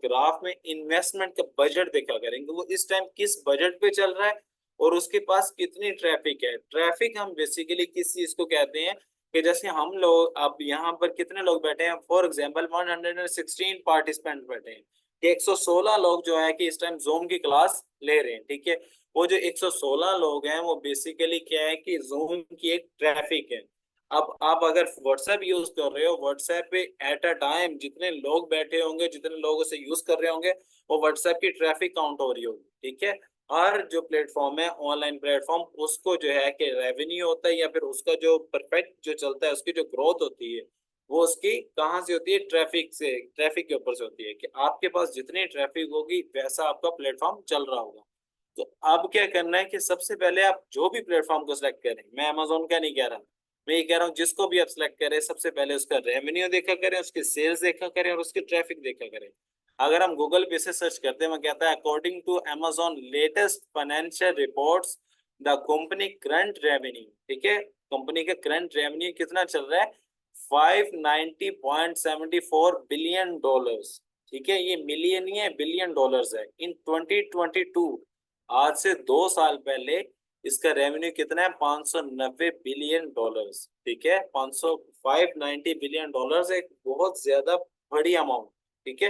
[SPEAKER 2] ग्राफ में इन्वेस्टमेंट का बजट देखा करेंगे, वो इस टाइम किस बजट पे चल रहा है और उसके पास कितनी ट्रैफिक है। ट्रैफिक हम बेसिकली किस चीज को कहते हैं, कि जैसे हम लोग अब यहाँ पर कितने लोग बैठे हैं, फॉर एग्जांपल 116 पार्टिसिपेंट बैठे हैं, कि 116 लोग जो है कि इस टाइम जूम की क्लास ले रहे हैं, ठीक है। वो जो 116 लोग हैं वो बेसिकली क्या है कि जूम की एक ट्रैफिक है। अब आप अगर व्हाट्सएप यूज कर रहे हो, व्हाट्सएप पे एट अ टाइम जितने लोग बैठे होंगे, जितने लोग उसे यूज कर रहे होंगे, वो व्हाट्सएप की ट्रैफिक काउंट हो रही होगी, ठीक है। हर जो प्लेटफॉर्म है ऑनलाइन प्लेटफॉर्म, उसको जो है कि रेवेन्यू होता है या फिर उसका जो परफेक्ट जो चलता है, उसकी जो ग्रोथ होती है, वो उसकी कहाँ से होती है, ट्रैफिक से, ट्रैफिक के ऊपर से होती है, कि आपके पास जितनी ट्रैफिक होगी वैसा आपका प्लेटफॉर्म चल रहा होगा। तो अब क्या करना है कि सबसे पहले आप जो भी प्लेटफॉर्म को सिलेक्ट करें, मैं अमेजोन का नहीं कह रहा, मैं ये कह रहा हूँ जिसको भी आप सिलेक्ट करें, सबसे पहले उसका रेवेन्यू देखा करें, उसकी सेल्स देखा करें और उसकी ट्रैफिक देखा करें। अगर हम गूगल पे से सर्च करते हैं, वो कहता है according to Amazon latest financial reports the company current revenue, ठीक है, कंपनी का करंट रेवेन्यू कितना चल रहा है, 590.74 बिलियन डॉलर्स, ठीक है। ये मिलियन ही है, बिलियन डॉलर्स है। इन 2022, आज से 2 साल पहले इसका रेवेन्यू कितना है, 590 बिलियन डॉलर्स, ठीक है। 590 बिलियन डॉलर्स एक बहुत ज्यादा बड़ी अमाउंट, ठीक है।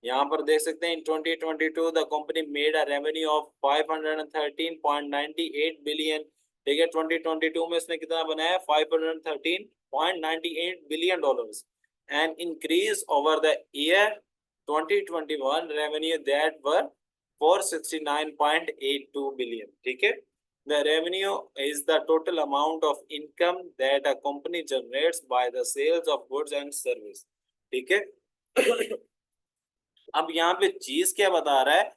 [SPEAKER 2] यहाँ पर देख सकते हैं इन 2022 the company made a revenue of 513.98 billion, ठीक है। 2022 में इसने कितना बनाया, 513.98 billion dollars, and increase over the year 2021 revenue that were 469.82 billion, ठीक है। The revenue is the total amount of income that a company generates by the sales of goods and service, ठीक है। अब यहाँ पे चीज क्या बता रहा है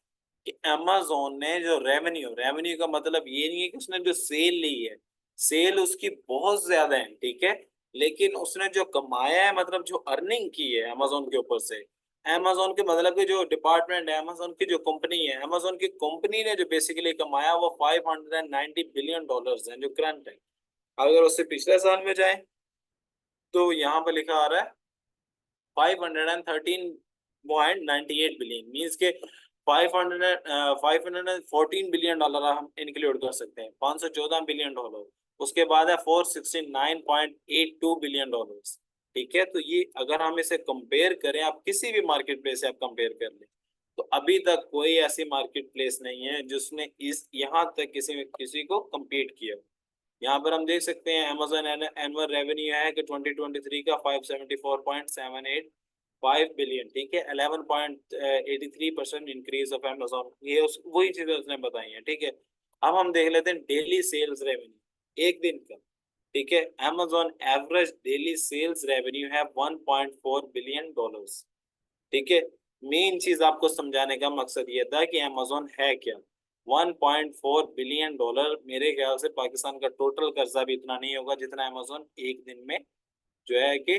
[SPEAKER 2] कि अमेजोन ने जो रेवेन्यू, रेवेन्यू का मतलब ये नहीं है कि उसने जो सेल ली है, सेल उसकी बहुत ज्यादा है, ठीक है, लेकिन उसने जो कमाया है, मतलब जो अर्निंग की है अमेजोन के ऊपर से, अमेजोन के मतलब कि जो डिपार्टमेंट है, अमेजोन की जो कंपनी है, अमेजोन की कंपनी ने जो बेसिकली कमाया वो 590 बिलियन डॉलर्स है, जो करंट है। अगर उससे पिछले साल में जाए तो यहाँ पर लिखा आ रहा है 513.98 बिलियन, मीन्स के 514 बिलियन डॉलर हम इंक्लूड कर सकते हैं, 514 बिलियन डॉलर। उसके बाद है 469.82 बिलियन डॉलर्स, ठीक है। तो ये अगर हम इसे कंपेयर करें, आप किसी भी मार्केट प्लेस से आप कंपेयर कर लें, तो अभी तक कोई ऐसी मार्केट प्लेस नहीं है जिसने इस यहाँ तक किसी किसी को कम्पीट किया। यहाँ पर हम देख सकते हैं अमेजन एनुअल रेवेन्यू है कि 2023 का 574.78 बिलियन, ठीक है। 11.83% इंक्रीज ऑफ अमेजोन, ये वही चीजें उसने बताई हैं, ठीक है। अब हम देख लेते हैं डेली सेल्स रेवेन्यू एक दिन का, ठीक है। Amazon average daily sales revenue है 1.4 बिलियन डॉलर्स, ठीक है। मेन चीज आपको समझाने का मकसद ये था कि अमेजोन है क्या। 1.4 बिलियन डॉलर, मेरे ख्याल से पाकिस्तान का टोटल कर्जा भी इतना नहीं होगा जितना अमेजोन एक दिन में जो है कि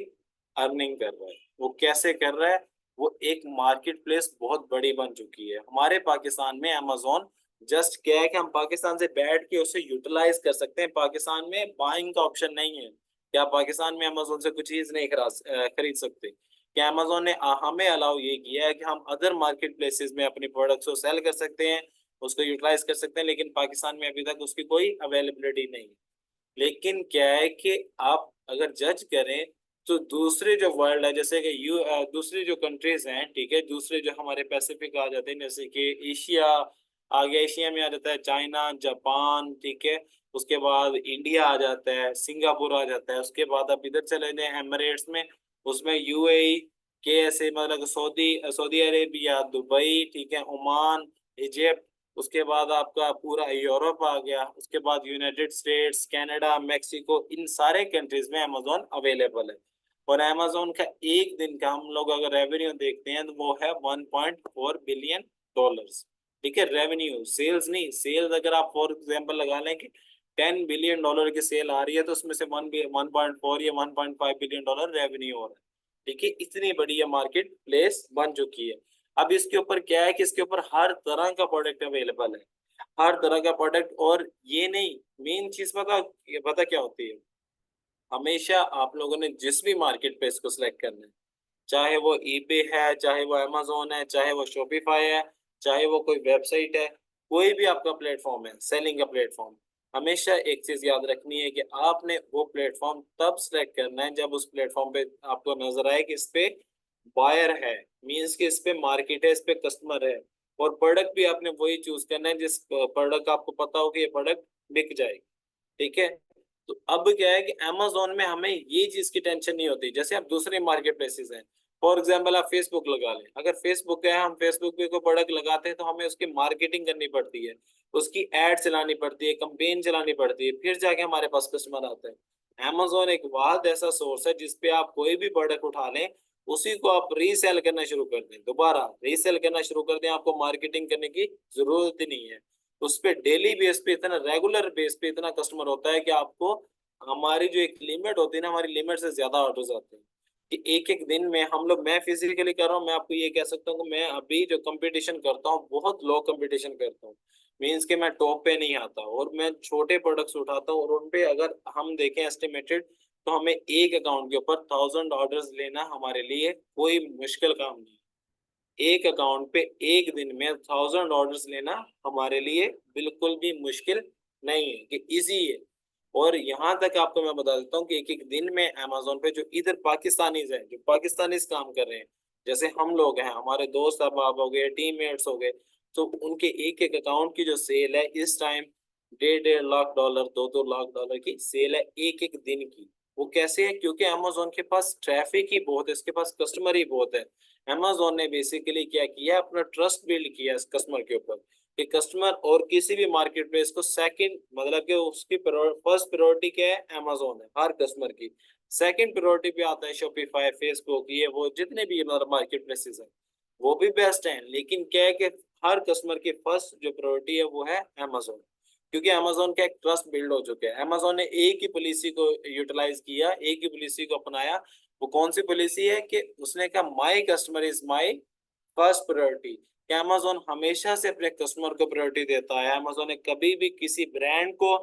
[SPEAKER 2] अर्निंग कर रहा है। वो कैसे कर रहा है, वो एक मार्केट प्लेस बहुत बड़ी बन चुकी है। हमारे पाकिस्तान में अमेजोन जस्ट क्या है कि हम पाकिस्तान से बैठ के उसे यूटिलाइज कर सकते हैं। पाकिस्तान में बाइंग का ऑप्शन नहीं है कि आप पाकिस्तान में अमेजोन से कुछ चीज नहीं खरीद सकते। क्या अमेजोन ने हमें अलाउ ये किया है कि हम अदर मार्केट प्लेसेस में अपनी प्रोडक्ट्स को सेल कर सकते हैं, उसको यूटिलाइज कर सकते हैं, लेकिन पाकिस्तान में अभी तक उसकी कोई अवेलेबिलिटी नहीं है। लेकिन क्या है कि आप अगर जज करें तो दूसरे जो वर्ल्ड है, जैसे कि दूसरी जो कंट्रीज हैं, ठीक है, दूसरे जो हमारे पैसिफिक आ जाते हैं, जैसे कि एशिया आ गया, एशिया में आ जाता है चाइना, जापान, ठीक है, उसके बाद इंडिया आ जाता है, सिंगापुर आ जाता है, उसके बाद आप इधर चले जाएं एमिरेट्स में, उसमें यूएई के ऐसे मतलब सऊदी सऊदी अरेबिया, दुबई, ठीक है, ओमान, इजिप्ट, उसके बाद आपका पूरा यूरोप आ गया, उसके बाद यूनाइटेड स्टेट्स, कनाडा, मेक्सिको, इन सारे कंट्रीज में अमेजोन अवेलेबल है। और अमेजोन का एक दिन का हम लोग अगर रेवेन्यू देखते हैं तो वो है 1.4 बिलियन डॉलर्स। ठीक है, रेवेन्यू, सेल्स नहीं, सेल्स अगर आप फॉर एग्जांपल लगा लें कि 10 बिलियन डॉलर की सेल आ रही है तो उसमें से 1.4 या 1.5 बिलियन डॉलर रेवेन्यू हो रहा है। ठीक है, इतनी बड़ी ये मार्केट प्लेस बन चुकी है। अब इसके ऊपर क्या है कि इसके ऊपर हर तरह का प्रोडक्ट अवेलेबल है, हर तरह का प्रोडक्ट। और ये नहीं, मेन चीज पता क्या होती है, हमेशा आप लोगों ने जिस भी मार्केट प्लेस को सिलेक्ट करना है, चाहे वो ईबे है, चाहे वो अमेजोन है, चाहे वो शॉपिफाई है, चाहे वो कोई वेबसाइट है, कोई भी आपका प्लेटफॉर्म है, सेलिंग का प्लेटफॉर्म, हमेशा एक चीज याद रखनी है कि आपने वो प्लेटफॉर्म तब सिलेक्ट करना है जब उस प्लेटफॉर्म पे आपको नजर आए कि इस पे बायर है, मीन्स कि इस पे मार्केट है, इस पे कस्टमर है। और प्रोडक्ट भी आपने वही चूज करना है जिस प्रोडक्ट आपको पता हो कि ये प्रोडक्ट बिक जाएगी। ठीक है, तो अब क्या है कि अमेजोन में हमें ये चीज की टेंशन नहीं होती, जैसे आप दूसरे मार्केट प्लेसेस हैं, फॉर एग्जाम्पल आप फेसबुक लगा लें, अगर फेसबुक है, हम फेसबुक पे कोई प्रोडक्ट लगाते हैं तो हमें उसकी मार्केटिंग करनी पड़ती है, उसकी एड चलानी पड़ती है, कंपेन चलानी पड़ती है, फिर जाके हमारे पास कस्टमर आते हैं। अमेजोन एक वाद ऐसा सोर्स है जिसपे आप कोई भी प्रोडक्ट उठा लें, उसी को आप रीसेल करना शुरू कर दें, दोबारा रीसेल करना शुरू कर दें, आपको मार्केटिंग करने की जरूरत ही नहीं है। उस पे डेली बेस पे इतना, रेगुलर बेस पे इतना कस्टमर होता है कि आपको, हमारी जो एक लिमिट होती है ना, हमारी लिमिट से ज्यादा ऑर्डर्स आते हैं कि एक एक दिन में हम लोग, मैं फिजिकली कर रहा हूँ, मैं आपको ये कह सकता हूँ कि मैं अभी जो कंपटीशन करता हूँ बहुत लो कंपटीशन करता हूँ, मीन्स के मैं टॉप पे नहीं आता, और मैं छोटे प्रोडक्ट्स उठाता हूँ, और उन पे अगर हम देखें एस्टिमेटेड, तो हमें एक अकाउंट के ऊपर 1000 ऑर्डर्स लेना हमारे लिए कोई मुश्किल काम नहीं। एक अकाउंट पे एक दिन में 1000 ऑर्डर्स लेना हमारे लिए बिल्कुल भी मुश्किल नहीं है, कि इजी है। और यहाँ तक आपको मैं बता देता हूँ कि एक एक दिन में अमेजोन पे जो इधर पाकिस्तानीज हैं, जो पाकिस्तानीज काम कर रहे हैं, जैसे हम लोग हैं, हमारे दोस्त अहबाब हो गए, टीममेट्स हो गए, तो उनके एक एक अकाउंट की जो सेल है इस time 1.5 lakh dollar, 2-2 lakh dollar की सेल है एक एक दिन की। वो कैसे है? क्योंकि अमेजोन के पास ट्रैफिक ही बहुत है, इसके पास कस्टमर ही बहुत है। अमेजोन ने बेसिकली क्या किया, अपना ट्रस्ट बिल्ड किया इस कस्टमर के ऊपर, कि कस्टमर और किसी भी मार्केट प्लेस को सेकंड, मतलब कि उसकी फर्स्ट प्रायोरिटी क्या है, अमेजोन है हर कस्टमर की। सेकंड प्रायोरिटी पे आता है शॉपिफाई, फेसबुक, ये वो जितने भी मतलब मार्केट प्लेसेस हैं, वो भी बेस्ट हैं, लेकिन क्या है कि हर कस्टमर की फर्स्ट जो प्रायोरिटी है वो है अमेजोन। क्योंकि अमेजोन का एक ट्रस्ट बिल्ड हो चुका है। अमेजोन ने एक ही पॉलिसी को यूटिलाइज किया, एक ही पॉलिसी को अपनाया। वो कौन सी पॉलिसी है कि उसने कहा my customer is my first priority. कि अमेजोन हमेशा से अपने कस्टमर को प्रायोरिटी देता है। अमेजोन ने कभी भी किसी ब्रांड को,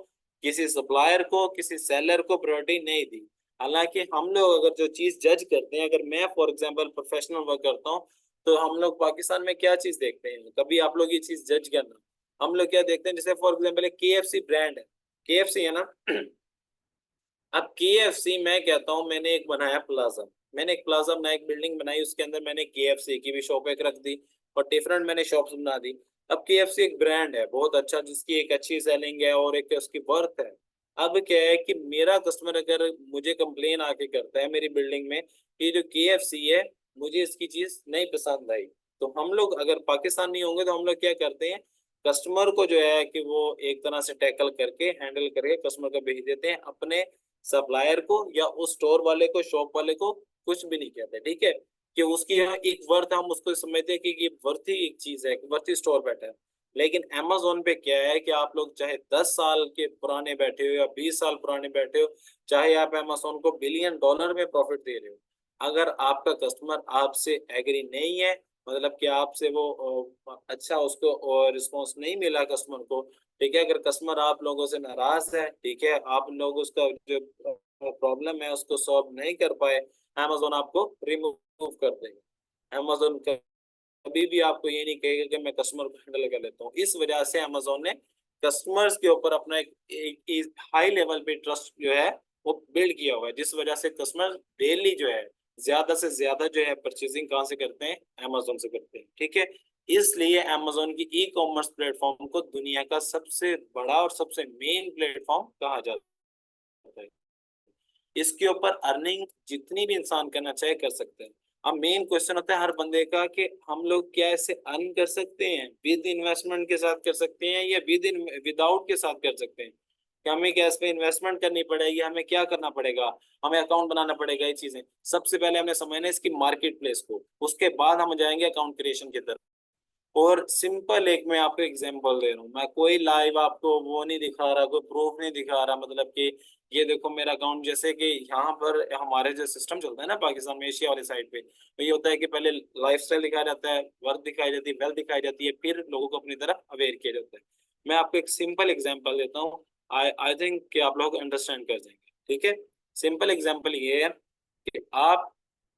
[SPEAKER 2] किसी सप्लायर को, किसी सेलर को प्रायोरिटी नहीं दी। हालांकि हम लोग अगर जो चीज जज करते हैं, अगर मैं फॉर एग्जांपल प्रोफेशनल वर्क करता हूँ, तो हम लोग पाकिस्तान में क्या चीज देखते हैं, कभी आप लोग ये चीज जज करना, हम लोग क्या देखते हैं, जैसे फॉर एग्जांपल एक केएफसी ब्रांड है, केएफसी है ना। अब केएफसी, मैं कहता हूँ, मैंने एक बनाया प्लाजा, मैंने एक प्लाजा बनाया, एक बिल्डिंग बनाई, उसके अंदर मैंने केएफसी की भी शॉप एक रख दी, और डिफरेंट मैंने शॉप्स बना दी। अब केएफसी एक ब्रांड है बहुत अच्छा, जिसकी एक अच्छी सेलिंग है और एक उसकी वर्थ है। अब क्या है कि मेरा कस्टमर अगर मुझे कंप्लेन आके करता है मेरी बिल्डिंग में कि जो केएफसी है, मुझे इसकी चीज नहीं पसंद आई, तो हम लोग अगर पाकिस्तान नहीं होंगे तो हम लोग क्या करते हैं, कस्टमर को जो है कि वो एक तरह से टैकल करके, हैंडल करके कस्टमर को भेज देते हैं, अपने सप्लायर को या उस स्टोर वाले को, शॉप वाले को कुछ भी नहीं कहते। ठीक है, कि उसकी यहाँ एक वर्थ, हम उसको समझते हैं कि ये वर्थी एक चीज है, वर्थी स्टोर बैठा है। लेकिन अमेजोन पे क्या है कि आप लोग चाहे 10 साल के पुराने बैठे हो या 20 साल पुराने बैठे हो, चाहे आप अमेजोन को बिलियन डॉलर में प्रॉफिट दे रहे हो, अगर आपका कस्टमर आपसे एग्री नहीं है, मतलब कि आपसे वो अच्छा उसको रिस्पॉन्स नहीं मिला कस्टमर को, ठीक है, अगर कस्टमर आप लोगों से नाराज है, ठीक है, आप लोग उसका जो प्रॉब्लम है उसको सॉल्व नहीं कर पाए, अमेजोन आपको रिमूव कर देगा। अमेजोन कभी भी आपको ये नहीं कहेगा कि मैं कस्टमर को हैंडल कर लेता हूँ। इस वजह से अमेजोन ने कस्टमर्स के ऊपर अपना एक हाई लेवल पे ट्रस्ट जो है वो बिल्ड किया हुआ है, जिस वजह से कस्टमर डेली जो है ज्यादा से ज्यादा जो है परचेजिंग कहाँ से करते हैं, अमेजोन से करते हैं, ठीक है। इसलिए अमेजोन की ई कॉमर्स प्लेटफॉर्म को दुनिया का सबसे बड़ा और सबसे मेन प्लेटफॉर्म कहा जाता है। इसके ऊपर अर्निंग जितनी भी इंसान करना चाहे कर सकते हैं। अब मेन क्वेश्चन होता है हर बंदे का कि हम लोग क्या इससे अर्न कर सकते हैं, विद इन्वेस्टमेंट के साथ कर सकते हैं या विदाउट के साथ कर सकते हैं, कि हमें क्या इस पे इन्वेस्टमेंट करनी पड़ेगी, हमें क्या करना पड़ेगा, हमें अकाउंट बनाना पड़ेगा, ये चीजें सबसे पहले हमने समझना है इसकी मार्केट प्लेस को, उसके बाद हम जाएंगे अकाउंट क्रिएशन की तरफ। और सिंपल एक मैं आपको एग्जांपल दे रहा हूँ, मैं कोई लाइव आपको वो नहीं दिखा रहा, कोई प्रूफ नहीं दिखा रहा, मतलब कि ये देखो मेरा अकाउंट, जैसे कि यहाँ पर हमारे जो सिस्टम चलता है ना पाकिस्तान में, एशिया वाली साइड पे, तो ये होता है कि पहले लाइफस्टाइल दिखाया जाता है, वर्क दिखाई जाती है, वेल्थ दिखाई जाती है, फिर लोगों को अपनी तरफ अवेयर किया जाता है। मैं आपको एक सिंपल एग्जाम्पल देता हूँ, आई आई थिंक कि आप लोग अंडरस्टैंड कर जाएंगे, ठीक है। सिंपल एग्जाम्पल ये है कि आप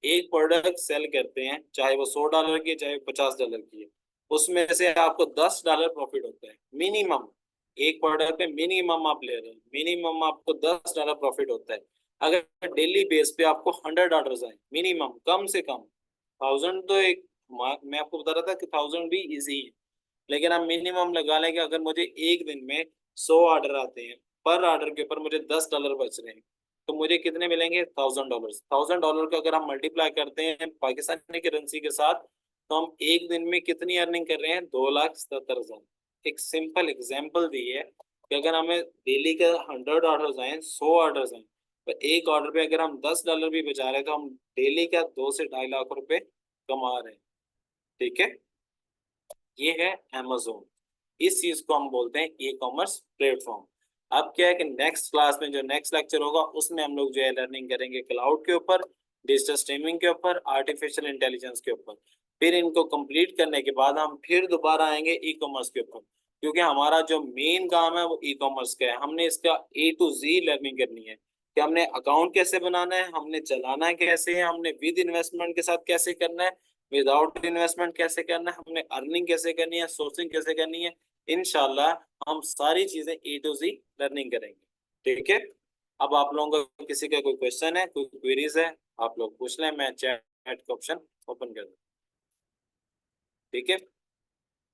[SPEAKER 2] एक प्रोडक्ट सेल करते हैं, चाहे वो $100 की है, चाहे $50 की है, उसमें से आपको $10 प्रॉफिट होता है मिनिमम। एक प्रोडक्ट पे मिनिमम आप ले रहे हैं, मिनिमम आपको $10 प्रॉफिट होता है। अगर डेली बेस पे आपको $100 आए मिनिमम, कम से कम 1000 तो एक, मैं आपको बता रहा था कि 1000 भी इजी है, लेकिन आप मिनिमम लगा लें कि अगर मुझे एक दिन में 100 ऑर्डर आते हैं, पर ऑर्डर के ऊपर मुझे $10 बच रहे हैं, तो मुझे कितने मिलेंगे, $1000। $1000 का अगर हम मल्टीप्लाई करते हैं पाकिस्तानी करेंसी के साथ, तो हम एक दिन में कितनी अर्निंग कर रहे हैं, 2,77,000। एक सिंपल एग्जाम्पल दी है कि अगर हमें डेली का 100 ऑर्डर आए, 100 ऑर्डर आए, तो एक ऑर्डर पे अगर हम $10 भी बचा रहे हैं, तो हम डेली का 2 से 2.5 लाख रुपए कमा रहे हैं, ठीक है। ये है Amazon। इस चीज को हम बोलते हैं ई कॉमर्स प्लेटफॉर्म। अब क्या है कि नेक्स्ट क्लास में जो नेक्स्ट लेक्चर होगा उसमें हम लोग जो है लर्निंग करेंगे क्लाउड के ऊपर, डिजिटल स्ट्रीमिंग के ऊपर, आर्टिफिशियल इंटेलिजेंस के ऊपर। फिर इनको कंप्लीट करने के बाद हम फिर दोबारा आएंगे ई कॉमर्स के ऊपर, क्योंकि हमारा जो मेन काम है वो ई कॉमर्स का है। हमने इसका A to Z लर्निंग करनी है कि हमने अकाउंट कैसे बनाना है, हमने चलाना कैसे है, हमने विद इन्वेस्टमेंट के साथ कैसे करना है, विदाउट इन्वेस्टमेंट कैसे करना है, हमने अर्निंग कैसे करनी है, सोर्सिंग कैसे करनी है। इंशाल्लाह हम सारी चीजें A to Z लर्निंग करेंगे, ठीक है। अब आप लोगों का किसी का कोई क्वेश्चन है, कोई क्वेरीज है, आप लोग पूछ लें, मैं चैट का ऑप्शन ओपन कर दूं, ठीक है।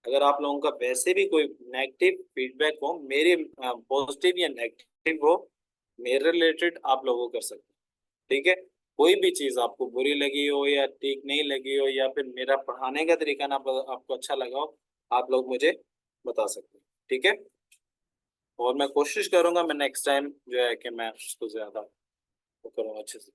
[SPEAKER 2] अगर आप लोगों का वैसे भी कोई नेगेटिव फीडबैक हो मेरे, पॉजिटिव या नेगेटिव हो मेरे रिलेटेड, आप लोगों को कर सकते हैं, ठीक है। कोई भी चीज आपको बुरी लगी हो या ठीक नहीं लगी हो, या फिर मेरा पढ़ाने का तरीका ना आपको अच्छा लगा हो, आप लोग मुझे बता सकते हैं, ठीक है। और मैं कोशिश करूंगा मैं नेक्स्ट टाइम जो है कि मैं उसको ज्यादा वो करूँ अच्छे से।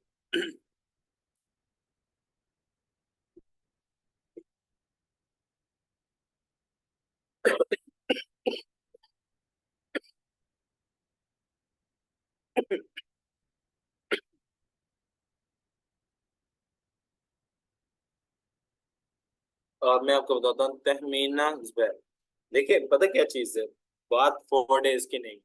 [SPEAKER 2] और मैं आपको बताता हूँ तहमीना जुबैर। देखिए पता क्या चीज है, बात 4 डेज की नहीं।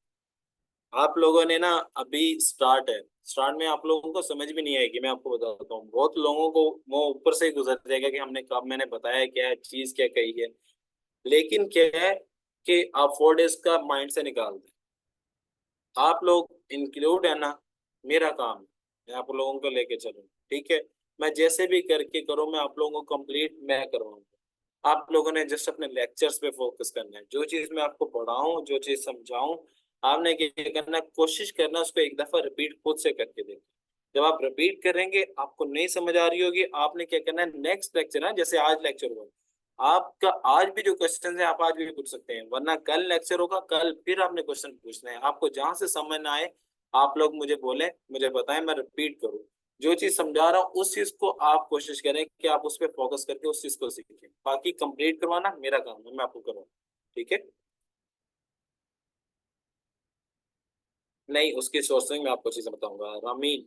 [SPEAKER 2] आप लोगों ने ना अभी स्टार्ट है, स्टार्ट में आप लोगों को समझ भी नहीं आएगी, मैं आपको बताता हूँ। बहुत लोगों को वो ऊपर से ही गुजर जाएगा कि हमने कब, मैंने बताया क्या है, चीज क्या कही है। लेकिन क्या है कि आप 4 डेज का माइंड से निकाल दें, आप लोग इंक्लूड है ना, मेरा काम है मैं आप लोगों को लेके चलूँ, ठीक है। मैं जैसे भी करके करूँ, मैं आप लोगों को कंप्लीट मैं करवाऊंगा। आप लोगों ने जस्ट अपने लेक्चर्स पे फोकस करना है, जो चीज मैं आपको पढ़ाऊं, जो चीज समझाऊं, आपने क्या करना है, कोशिश करना उसको एक दफा रिपीट खुद से करके देखना। जब आप रिपीट करेंगे, आपको नहीं समझ आ रही होगी, आपने क्या करना है, नेक्स्ट लेक्चर है, जैसे आज लेक्चर हुआ, आपका आज भी जो क्वेश्चन है आप आज भी पूछ सकते हैं, वरना कल लेक्चर होगा, कल फिर आपने क्वेश्चन पूछना है। आपको जहां से समझ ना आए, आप लोग मुझे बोले, मुझे बताएं, मैं रिपीट करूँ। जो चीज समझा रहा हूँ उस चीज को आप कोशिश करें कि आप उस पर फोकस करके उस चीज को सीखें। बाकी कंप्लीट करवाना मेरा काम है, मैं आपको करूँ, ठीक है। नहीं, उसकी सोर्सिंग में आपको चीजें बताऊंगा रामीन।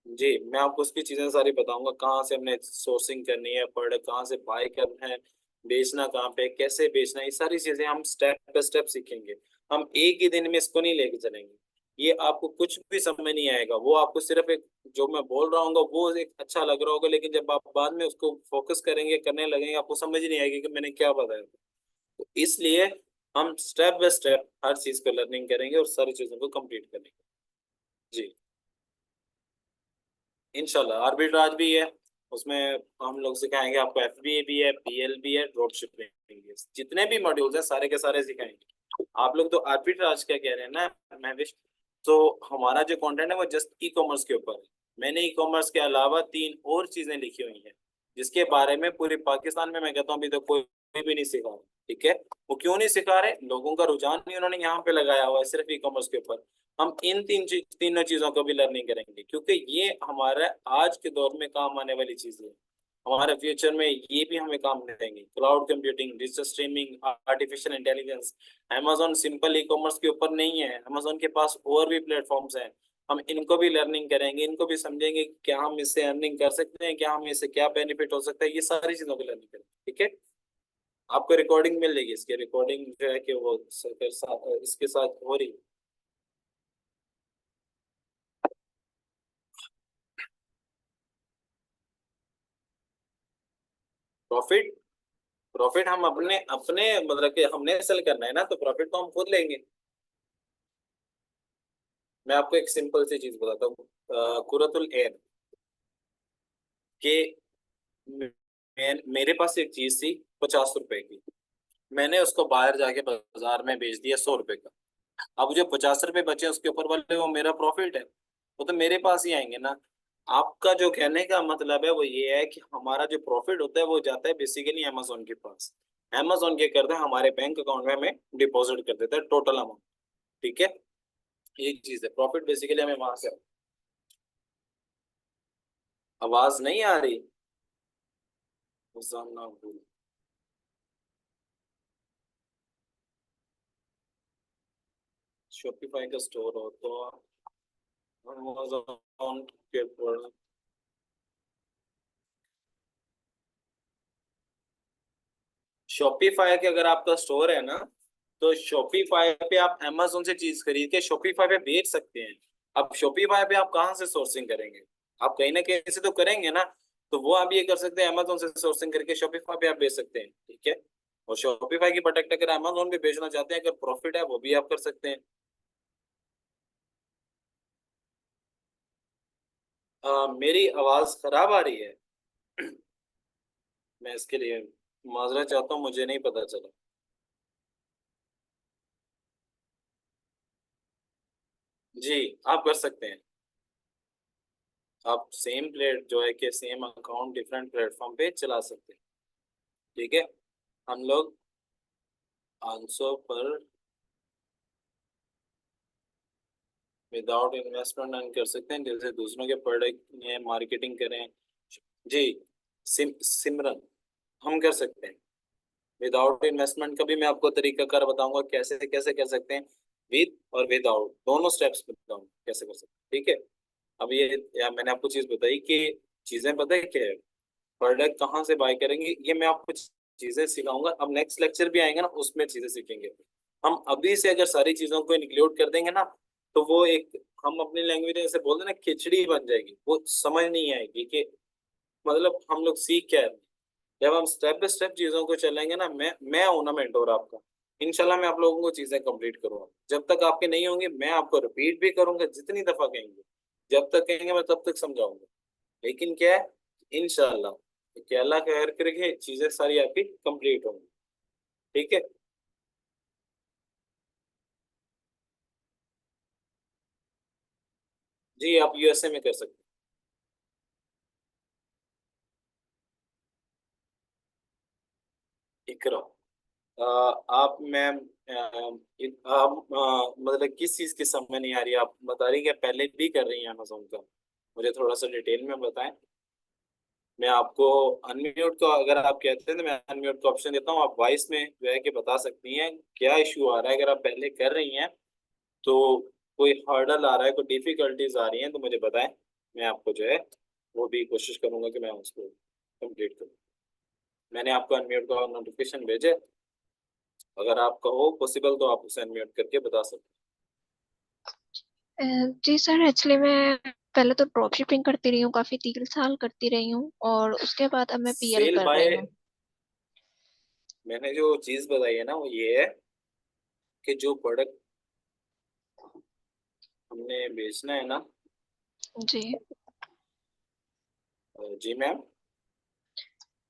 [SPEAKER 2] जी, मैं आपको उसकी चीजें सारी बताऊंगा, कहाँ से हमने सोर्सिंग करनी है, प्रोडक्ट कहाँ से बाय करना है, बेचना कहाँ पे, कैसे बेचना है, ये सारी चीजें हम स्टेप बाय स्टेप सीखेंगे। हम एक ही दिन में इसको नहीं लेके चलेंगे। ये आपको कुछ भी समझ नहीं आएगा, वो आपको सिर्फ एक जो मैं बोल रहा हूँ वो एक अच्छा लग रहा होगा, लेकिन जब आप बाद में उसको फोकस करेंगे, करने लगेंगे, आपको समझ ही नहीं आएगी कि मैंने क्या बताया। तो इसलिए हम स्टेप बाय स्टेप हर चीज को लर्निंग करेंगे और सारी चीजों को कंप्लीट करेंगे। जी, इंशाल्लाह आर्बिट्राज भी है उसमें। हम लोग सिखाएंगे आपको, एफबीए भी है, पीएल भी है, ड्रॉप शिपिंग भी है, जितने भी मॉड्यूल्स हैं सारे के सारे सिखाएंगे। आप लोग तो आर्बिट्राज क्या कह रहे हैं ना महविश, तो हमारा जो कंटेंट है वो जस्ट ई कॉमर्स के ऊपर है। मैंने ई कॉमर्स के अलावा तीन और चीजें लिखी हुई हैं, जिसके बारे में पूरे पाकिस्तान में मैं कहता हूँ अभी तो कोई भी नहीं सिखा रहा। ठीक है, वो क्यों नहीं सिखा रहे? लोगों का रुझान नहीं उन्होंने यहाँ पे लगाया हुआ है सिर्फ ई कॉमर्स के ऊपर। हम इन तीनों चीजों को भी लर्निंग करेंगे, क्योंकि ये हमारा आज के दौर में काम आने वाली चीजें हैं। हमारे फ्यूचर में ये भी हमें काम देंगे। Cloud computing, digital streaming, artificial intelligence. Amazon simple e commerce के ऊपर नहीं है, अमेजोन के पास और भी प्लेटफॉर्म्स हैं। हम इनको भी लर्निंग करेंगे, इनको भी समझेंगे कि क्या हम इससे अर्निंग कर सकते हैं, क्या हम इससे क्या बेनिफिट हो सकता है, ये सारी चीजों की लर्निंग करेंगे। ठीक है, आपको रिकॉर्डिंग मिल जाएगी, इसकी रिकॉर्डिंग जो है कि वो इसके साथ हो रही है। प्रॉफिट, प्रॉफिट हम अपने अपने मतलब कि हमने सेल करना है ना, तो प्रॉफिट तो हम खुद लेंगे। मैं आपको एक सिंपल सी चीज बताता हूँ। कुरतुल एन के मेरे पास एक चीज थी 50 रुपए की, मैंने उसको बाहर जाके बाजार में बेच दिया 100 रुपए का। अब जो 50 रुपए बचे उसके ऊपर वाले वो मेरा प्रॉफिट है, वो तो मेरे पास ही आएंगे ना। आपका जो कहने का मतलब है वो ये है कि हमारा जो प्रॉफिट होता है वो जाता है बेसिकली अमेजोन के पास। अमेजोन क्या करता है, हमारे बैंक अकाउंट में हमें डिपॉजिट कर देता है टोटल अमाउंट। ठीक है, ये चीज है, प्रॉफिट बेसिकली हमें वहां से। आवाज नहीं आ रही? ना भूल। शॉपिफाई का स्टोर हो तो अमेजोन के ऊपर। शॉपिफाई के अगर आपका स्टोर है ना, तो शॉपिफाई पे आप अमेजोन से चीज खरीद के शॉपिफाई पे बेच सकते हैं। अब शॉपिफाई पे आप कहाँ से सोर्सिंग करेंगे? आप कहीं ना कहीं से तो करेंगे ना। तो वो आप ये कर सकते हैं, अमेजोन से सोर्सिंग करके शॉपिफाई पे आप बेच सकते हैं। ठीक है, और शॉपिफाई की प्रोडक्ट अगर अमेजोन पे बेचना चाहते हैं, अगर प्रॉफिट है वो भी आप कर सकते हैं। मेरी आवाज खराब आ रही है? मैं इसके लिए माजरत चाहता हूँ, मुझे नहीं पता चला। जी, आप कर सकते हैं। आप सेम प्लेट जो है कि सेम अकाउंट डिफरेंट प्लेटफॉर्म पे चला सकते हैं। ठीक है, हम लोग 500 पर विदाउट इन्वेस्टमेंट अर्न कर सकते हैं, जैसे दूसरों के प्रोडक्ट में मार्केटिंग करें। जी, सिमरन, हम कर सकते हैं विदाउट इन्वेस्टमेंट का भी। मैं आपको तरीकाकार बताऊंगा कैसे कैसे कर सकते हैं, विद और विदाउट दोनों स्टेप्स बताऊंगा कैसे कर सकते हैं। ठीक है, अब ये मैंने आपको चीज बताई कि चीजें पता है क्या है, प्रोडक्ट कहाँ से बाय करेंगे, ये मैं आपको चीजें सिखाऊंगा। अब नेक्स्ट लेक्चर भी आएंगे ना, उसमें चीजें सीखेंगे। हम अभी से अगर सारी चीजों को इंक्लूड कर देंगे ना, तो वो एक, हम अपनी लैंग्वेज में से बोलते हैं ना, खिचड़ी बन जाएगी, वो समझ नहीं आएगी कि मतलब हम लोग सीख क्या रहे हैं। जब हम स्टेप बाय स्टेप चीजों को चलेंगे ना, मैं हूं ना मेंटोर आपका, इंशाल्लाह मैं आप लोगों को चीजें कंप्लीट करूंगा। जब तक आपके नहीं होंगे मैं आपको रिपीट भी करूंगा, जितनी दफा कहेंगे, जब तक कहेंगे मैं तब तक समझाऊंगा। लेकिन क्या है, इंशाल्लाह कि अल्लाह का खैर करके चीजें सारी आपकी कंप्लीट होंगी। ठीक है, जी आप यूएसए में कर सकते हैं। इकरा, आप मैम, आप मतलब किस चीज की समझ नहीं आ रही? आप बता रही क्या पहले भी कर रही हैं अमेजोन का? मुझे थोड़ा सा डिटेल में बताएं। मैं आपको अनम्यूट का, अगर आप कहते हैं तो मैं अनम्यूट का ऑप्शन देता हूँ, आप वॉइस में जो है कि बता सकती हैं क्या इशू आ रहा है। अगर आप पहले कर रही हैं तो कोई हर्डल आ रहा है, कोई डिफिकल्टीज आ रही हैं तो मुझे बताएं, मैं आपको जो है वो भी कोशिश करूंगा कि मैं उसको कंप्लीट करूँ। मैंने आपको अनम्यूट का नोटिफिकेशन भेजे, अगर आपका हो पॉसिबल तो आप उसे अनम्यूट करके बता सकते
[SPEAKER 3] जी सर, एक्चुअली मैं पहले तो ड्रॉप शिपिंग करती रही हूँ, काफी 3 साल करती रही हूँ, और उसके बाद अब
[SPEAKER 2] हैं।
[SPEAKER 3] मैं पीएल
[SPEAKER 2] सेल
[SPEAKER 3] कर
[SPEAKER 2] बाय,
[SPEAKER 3] रही हूँ।
[SPEAKER 2] मैंने जो चीज बताई है ना वो ये है कि जो प्रोडक्ट हमने बेचना है ना।
[SPEAKER 3] जी,
[SPEAKER 2] जी मैम।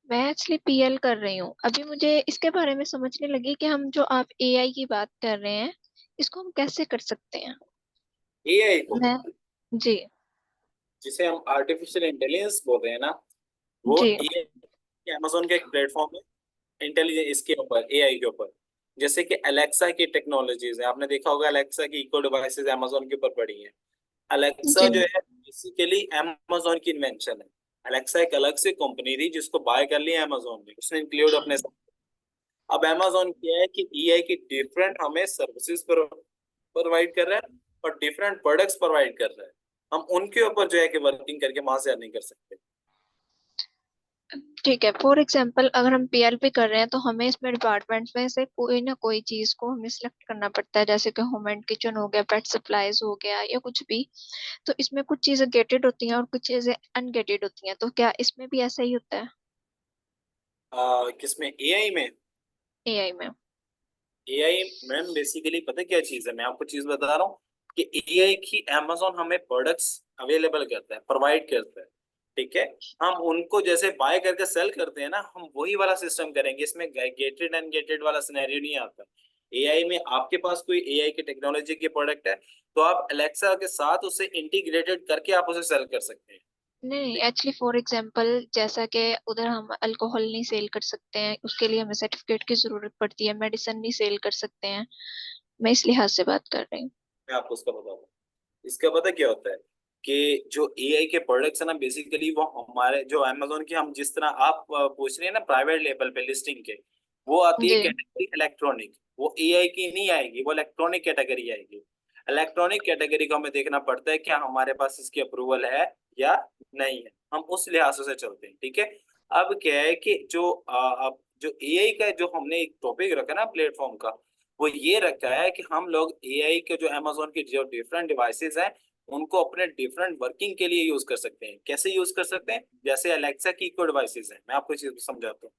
[SPEAKER 3] मैं एक्चुअली पीएल कर रही हूँ। अभी मुझे इसके बारे में समझने लगी कि हम जो आप एआई की बात कर रहे हैं, इसको हम कैसे कर सकते हैं।
[SPEAKER 2] एआई को,
[SPEAKER 3] मैं जी
[SPEAKER 2] जिसे हम आर्टिफिशियल इंटेलिजेंस बोल रहे हैं ना, वो
[SPEAKER 3] जी
[SPEAKER 2] एआई अमेजोन का एक प्लेटफॉर्म है इंटेलिजेंस इसके ऊपर, एआई के ऊपर। जैसे कि अलेक्सा की टेक्नोलॉजीज है, आपने देखा होगा अलेक्सा की इको डिवाइसेस अमेजोन के ऊपर पड़ी हैं। अलेक्सा
[SPEAKER 3] जी
[SPEAKER 2] जो है बेसिकली अमेजोन की इन्वेंशन है। अलेक्सा एक अलग से कंपनी थी जिसको बाय कर लिया अमेजोन ने, उसने इंक्लूड अपने साथ। अब अमेजोन क्या है कि एआई की डिफरेंट हमें सर्विसेज प्रोवाइड कर रहा है और डिफरेंट प्रोडक्ट्स प्रोवाइड कर रहा है। हम उनके ऊपर जो है कि वर्किंग करके वहां से अर्निंग कर सकते
[SPEAKER 3] ठीक है। फॉर एग्जांपल, अगर हम पीएलपी कर रहे हैं तो हमें इसमें डिपार्टमेंट्स में से कोई ना कोई चीज को हमें सिलेक्ट करना पड़ता है, जैसे कि होम एंड किचन हो गया, पेट सप्लाईज हो गया, या कुछ भी। तो इसमें कुछ चीजें गेटेड होती हैं और कुछ चीजें अनगेटेड होती हैं, तो क्या इसमें भी ऐसा ही होता है
[SPEAKER 2] हैं। किसमें, एआई में?
[SPEAKER 3] एआई में।
[SPEAKER 2] एआई मैम बेसिकली पता क्या चीज है, मैं आपको चीज बता रहा हूँ कि एआई की अमेजोन हमें प्रोडक्ट्स अवेलेबल करता है, प्रोवाइड करता है। ठीक है, हम उनको जैसे बाय करके सेल करते हैं ना, हम वही वाला सिस्टम करेंगे। इसमें गेटेड एंड गेटेड वाला सिनेरियो नहीं आता। एआई में आपके पास कोई एआई की टेक्नोलॉजी की प्रोडक्ट है तो आप अलेक्सा के साथ उसे इंटीग्रेटेड करके आप उसे सेल कर सकते हैं।
[SPEAKER 3] नहीं, एक्चुअली फॉर एग्जांपल, जैसा कि उधर हम अल्कोहल नहीं सेल कर सकते हैं, उसके लिए हमें सर्टिफिकेट की जरूरत पड़ती है। मेडिसिन नहीं सेल कर सकते हैं। मैं इस लिहाज से बात कर रही हूँ।
[SPEAKER 2] मैं आपको उसका बताऊँ, इसका पता क्या होता है कि जो एआई के प्रोडक्ट्स है ना बेसिकली वो हमारे जो अमेजोन की, हम जिस तरह आप पूछ रहे हैं ना प्राइवेट लेवल पे लिस्टिंग के, वो आती है
[SPEAKER 3] जी
[SPEAKER 2] कैटेगरी इलेक्ट्रॉनिक। वो एआई की नहीं आएगी, वो इलेक्ट्रॉनिक कैटेगरी आएगी। इलेक्ट्रॉनिक कैटेगरी को हमें देखना पड़ता है क्या हमारे पास इसकी अप्रूवल है या नहीं है, हम उस लिहाज से चलते हैं। ठीक है, अब क्या है कि जो अब जो एआई का जो हमने एक टॉपिक रखा ना प्लेटफॉर्म का, वो ये रखा है कि हम लोग एआई के जो अमेजोन के जो डिफरेंट डिवाइसेस हैं उनको अपने डिफरेंट वर्किंग के लिए यूज कर सकते हैं। कैसे यूज कर सकते हैं? जैसे अलेक्सा की इको डिवाइसेस हैं, मैं आपको इस चीज समझाता हूँ।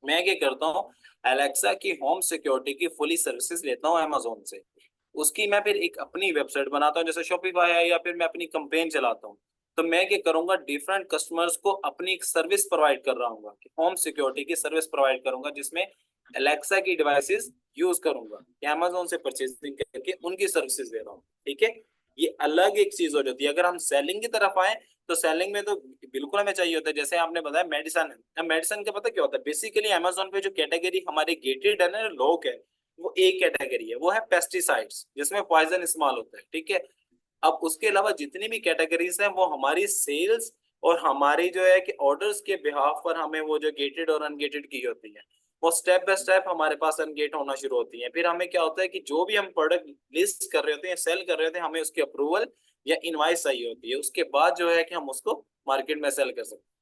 [SPEAKER 2] मैं क्या करता हूँ, अलेक्सा की होम सिक्योरिटी की फुली सर्विसेज लेता हूँ अमेजोन से। उसकी मैं फिर एक अपनी वेबसाइट बनाता हूँ, जैसे शॉपिफाई है, या फिर मैं अपनी कंपेन चलाता हूँ। तो मैं क्या करूंगा, डिफरेंट कस्टमर्स को अपनी एक सर्विस प्रोवाइड कर रहा हूँ कि होम सिक्योरिटी की सर्विस प्रोवाइड करूंगा, जिसमें अलेक्सा की डिवाइसेस यूज करूंगा कि अमेजोन से परचेसिंग करके उनकी सर्विसेज दे रहा हूँ। ठीक है, ये अलग एक चीज हो जाती है। अगर हम सेलिंग की तरफ आए तो सेलिंग में तो बिल्कुल हमें चाहिए होता है, जैसे आपने बताया मेडिसन है। मेडिसन का पता क्या होता है, बेसिकली अमेजोन पे जो कैटेगरी हमारे गेटेड है ना लोग है, वो एक कैटेगरी है, वो है पेस्टिसाइड्स, जिसमें पॉइजन इस्तेमाल होता है। ठीक है, अब उसके अलावा जितनी भी कैटेगरीज हैं वो हमारी सेल्स और हमारी जो है कि ऑर्डर्स के बिहाफ पर हमें वो जो गेटेड और अनगेटेड की होती है, वो स्टेप बाय स्टेप हमारे पास अनगेट होना शुरू होती है। फिर हमें क्या होता है कि जो भी हम प्रोडक्ट लिस्ट कर रहे होते हैं, सेल कर रहे होते हैं, हमें उसकी अप्रूवल या इनवाइस चाहिए होती है। उसके बाद जो है कि हम उसको मार्केट में सेल कर सकते हैं।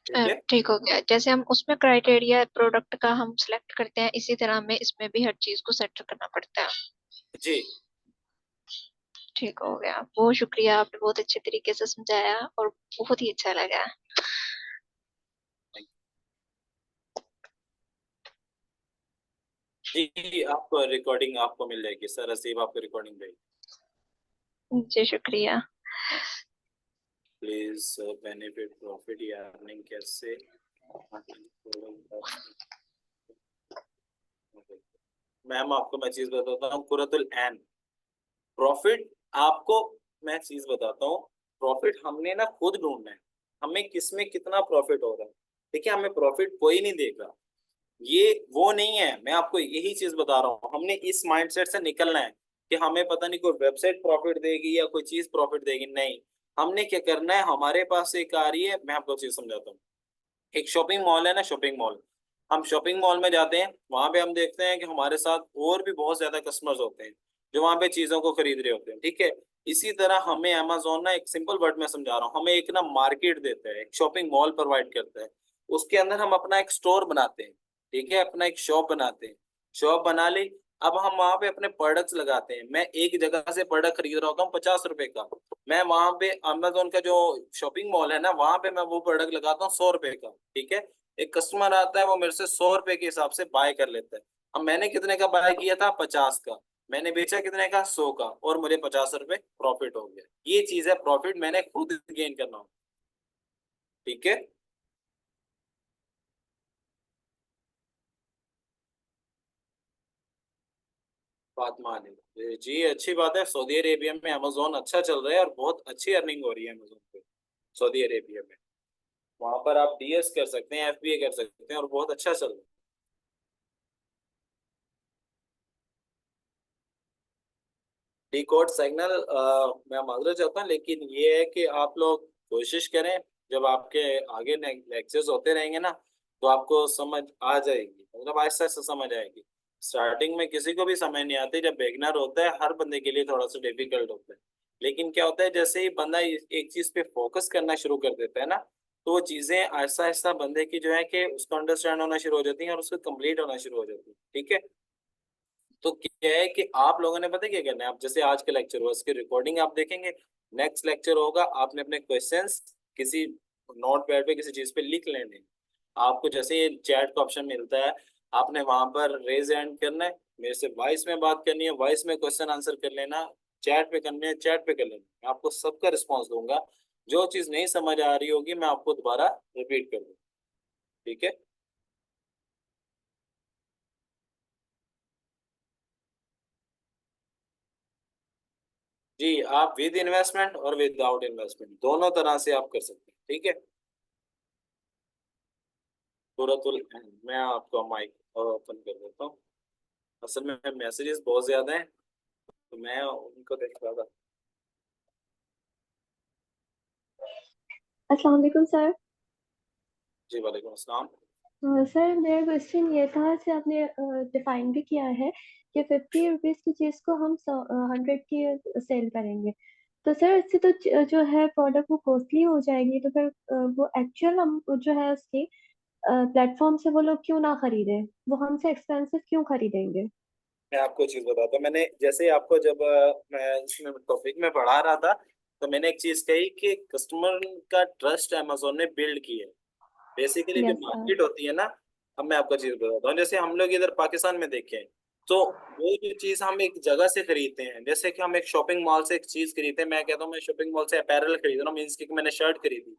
[SPEAKER 2] ठीक है
[SPEAKER 3] ठीक हो गया। जैसे हम उसमें क्राइटेरिया प्रोडक्ट का हम सिलेक्ट करते हैं, इसी तरह हमें इसमें भी हर चीज को सेट करना पड़ता है।
[SPEAKER 2] जी।
[SPEAKER 3] ठीक हो गया। बहुत शुक्रिया, आपने बहुत अच्छे तरीके से समझाया और बहुत ही अच्छा लगा।
[SPEAKER 2] जी, आपको रिकॉर्डिंग आपको मिल जाएगी सर, रसीब आपको रिकॉर्डिंग देगी।
[SPEAKER 3] जी शुक्रिया।
[SPEAKER 2] प्लीज बेनिफिट प्रॉफिट या अर्निंग कैसे। मैम आपको मैं चीज बताता हूँ, कुरतुल एन प्रॉफिट आपको मैं चीज बताता हूँ। प्रॉफिट हमने ना खुद ढूंढना है, हमें किस में कितना प्रॉफिट हो रहा है। ठीक है, हमें प्रॉफिट कोई नहीं देगा, ये वो नहीं है। मैं आपको यही चीज बता रहा हूँ, हमने इस माइंडसेट से निकलना है कि हमें पता नहीं कोई वेबसाइट प्रॉफिट देगी या कोई चीज प्रॉफिट देगी, नहीं। हमने क्या करना है, हमारे पास एक आ रही है, मैं आपको चीज समझाता हूँ। एक शॉपिंग मॉल है ना, शॉपिंग मॉल, हम शॉपिंग मॉल में जाते हैं, वहां पे हम देखते हैं कि हमारे साथ और भी बहुत ज्यादा कस्टमर्स होते हैं जो वहां पे चीजों को खरीद रहे होते हैं। ठीक है, इसी तरह हमें अमेजोन ना, एक सिंपल वर्ड में समझा रहा हूँ, हमें एक ना मार्केट देता है, एक शॉपिंग मॉल प्रोवाइड करता है। उसके अंदर हम अपना एक स्टोर बनाते हैं, ठीक है, अपना एक शॉप बनाते हैं। शॉप बना ली, अब हम वहां पे अपने प्रोडक्ट्स लगाते हैं। मैं एक जगह से प्रोडक्ट खरीद रहा होता हूँ 50 रुपए का, मैं वहां पे अमेजोन का जो शॉपिंग मॉल है ना, वहां पे मैं वो प्रोडक्ट लगाता हूँ 100 रुपए का, ठीक है। एक कस्टमर आता है, वो मेरे से 100 रुपए के हिसाब से बाय कर लेता है। अब मैंने कितने का बाय किया था? 50 का। मैंने बेचा कितने का? 100 का, और मुझे 50 रुपए प्रॉफिट हो गया। ये चीज है प्रॉफिट, मैंने खुद गेन करना हो, ठीक है। बात माने जी, अच्छी बात है। सऊदी अरेबिया में अमेजोन अच्छा चल रहा है और बहुत अच्छी अर्निंग हो रही है अमेजोन पे, सऊदी अरेबिया में। वहां पर आप डीएस कर सकते हैं, एफबीए कर सकते हैं, और बहुत अच्छा चल रहा है। डी कोड सिग्नल, मैं माजूर चाहता हूँ, लेकिन ये है कि आप लोग कोशिश करें, जब आपके आगे लेक्चर्स होते रहेंगे ना, तो आपको समझ आ जाएगी, मतलब आहिस्ता आहिस्ता समझ आएगी। स्टार्टिंग में किसी को भी समझ नहीं आती, जब बिगनर होता है हर बंदे के लिए थोड़ा सा डिफिकल्ट होता है। लेकिन क्या होता है, जैसे ही बंदा एक चीज पे फोकस करना शुरू कर देता है ना, तो वो चीजें आहिस्ता आहिस्ता बंदे की जो है कि उसको अंडरस्टैंड होना शुरू हो जाती है, और उसको कंप्लीट होना शुरू हो जाती है, ठीक है। तो क्या है कि आप लोगों ने पता है क्या करना है, आप जैसे आज का लेक्चर हुआ, उसकी रिकॉर्डिंग आप देखेंगे। नेक्स्ट लेक्चर होगा, आपने अपने क्वेश्चंस किसी नोट पैड पे किसी चीज पे लिख लेने हैं। आपको जैसे ये चैट का ऑप्शन मिलता है, आपने वहां पर रेज हैंड करना है, मेरे से वॉइस में बात करनी है, वॉइस में क्वेश्चन आंसर कर लेना, चैट पे करने है, चैट पे कर लेना। मैं आपको सबका रिस्पॉन्स दूंगा। जो चीज नहीं समझ आ रही होगी, मैं आपको दोबारा रिपीट कर दूंगा, ठीक है। जी, आप विद इन्वेस्टमेंट और विदाउट इन्वेस्टमेंट दोनों तरह से आप कर सकते हैं, ठीक है। सूरतुल मैं आपका माइक ओपन कर देता हूँ। असल में मैसेजेस बहुत ज्यादा हैं, तो मैं उनको देख रहा था।
[SPEAKER 4] अस्सलाम वालेकुम सर।
[SPEAKER 2] जी वालेकुम अस्सलाम।
[SPEAKER 4] सर मेरा क्वेश्चन ये था कि आपने डिफाइन भी किया है कि 50 रुपीज़ की चीज़ को हम 100 की सेल करेंगे। तो सर इससे तो जो है प्रोडक्ट वो कॉस्टली हो जाएगी, तो फिर वो एक्चुअल हम जो है उसकी प्लेटफॉर्म से वो लोग क्यों ना खरीदें, वो हमसे एक्सपेंसिव क्यों खरीदेंगे?
[SPEAKER 2] मैं आपको चीज बताता हूँ, मैंने जैसे आपको जब मैं इसमें टॉपिक में पढ़ा रहा था, तो मैंने एक चीज कही कि कस्टमर का ट्रस्ट अमेजोन ने बिल्ड किया है। बेसिकली जो
[SPEAKER 4] यस सर।
[SPEAKER 2] मार्केट होती है ना, अब मैं आपको चीज बताता हूँ, जैसे हम लोग इधर पाकिस्तान में देखें, तो वो जो चीज हम एक जगह से खरीदते हैं, जैसे कि हम एक शॉपिंग मॉल से एक चीज खरीदते हैं, मैं कहता हूँ मैं शॉपिंग मॉल से अपैरल खरीद रहा हूँ, मीन्स की मैंने शर्ट खरीदी,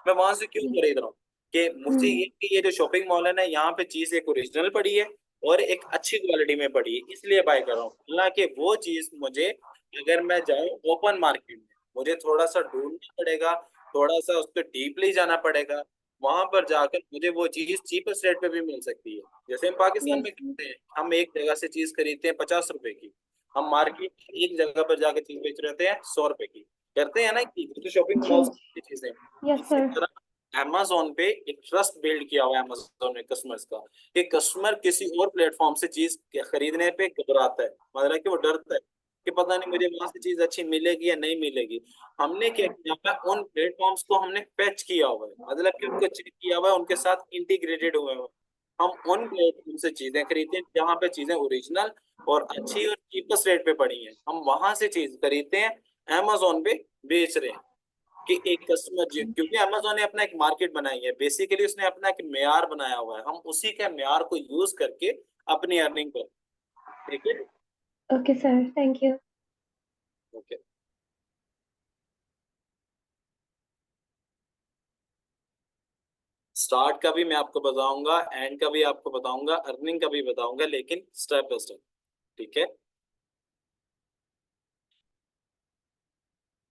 [SPEAKER 2] मैं वहां से क्यों खरीद रहा हूँ? कि मुझे
[SPEAKER 4] हम्म।
[SPEAKER 2] ये कि ये जो शॉपिंग मॉल है ना, यहाँ पे चीज एक ओरिजिनल पड़ी है और एक अच्छी क्वालिटी में पड़ी है, इसलिए बाय कर रहा हूँ। हालांकि वो चीज मुझे, अगर मैं जाऊँ ओपन मार्केट में, मुझे थोड़ा सा ढूंढना पड़ेगा, थोड़ा सा उस पर डीपली जाना पड़ेगा। वहां पर जाकर मुझे वो चीज चीपेस्ट रेट पे भी मिल सकती है। जैसे हम पाकिस्तान
[SPEAKER 4] यस
[SPEAKER 2] में
[SPEAKER 4] सर।
[SPEAKER 2] करते हैं, हम एक जगह से चीज खरीदते हैं 50 रुपए की, हम मार्केट एक जगह पर जाकर चीज बेच रहे हैं 100 रुपए की, करते हैं ना, कि तो शॉपिंग
[SPEAKER 4] जी।
[SPEAKER 2] मॉल की चीजें।
[SPEAKER 4] यस
[SPEAKER 2] इसी
[SPEAKER 4] सर।
[SPEAKER 2] तरह amazon पे एक ट्रस्ट बिल्ड किया हुआ है amazon ने कस्टमर्स का, कि कस्टमर किसी और प्लेटफॉर्म से चीज खरीदने पे घबराता है, मतलब कि वो डरता है कि पता नहीं मुझे वहां से चीज अच्छी मिलेगी या नहीं मिलेगी। हमने क्या किया है, उन प्लेटफॉर्म्स को हमने फेच किया हुआ है, मतलब कि उनको चेक किया हुआ है, उनके साथ इंटीग्रेटेड हुए हुए हैं। हम उन प्लेटफॉर्म से चीजें खरीदते हैं जहाँ पे चीजें ओरिजिनल और अच्छी और चीपेस्ट रेट पे पड़ी हैं, हम वहां से चीज खरीदते हैं, amazon पे बेच रहे हैं। कि एक कस्टमर, क्योंकि अमेजोन ने अपना एक मार्केट बनाई है, बेसिकली उसने अपना एक म्यार बनाया हुआ है, हम उसी के म्यार को यूज करके अपनी अर्निंग कर, ठीक है।
[SPEAKER 4] Okay sir, thank you.
[SPEAKER 2] Okay, start का भी मैं आपको बताऊंगा, एंड का भी आपको बताऊंगा, अर्निंग का भी बताऊंगा, लेकिन स्टेप बाय स्टेप, ठीक है।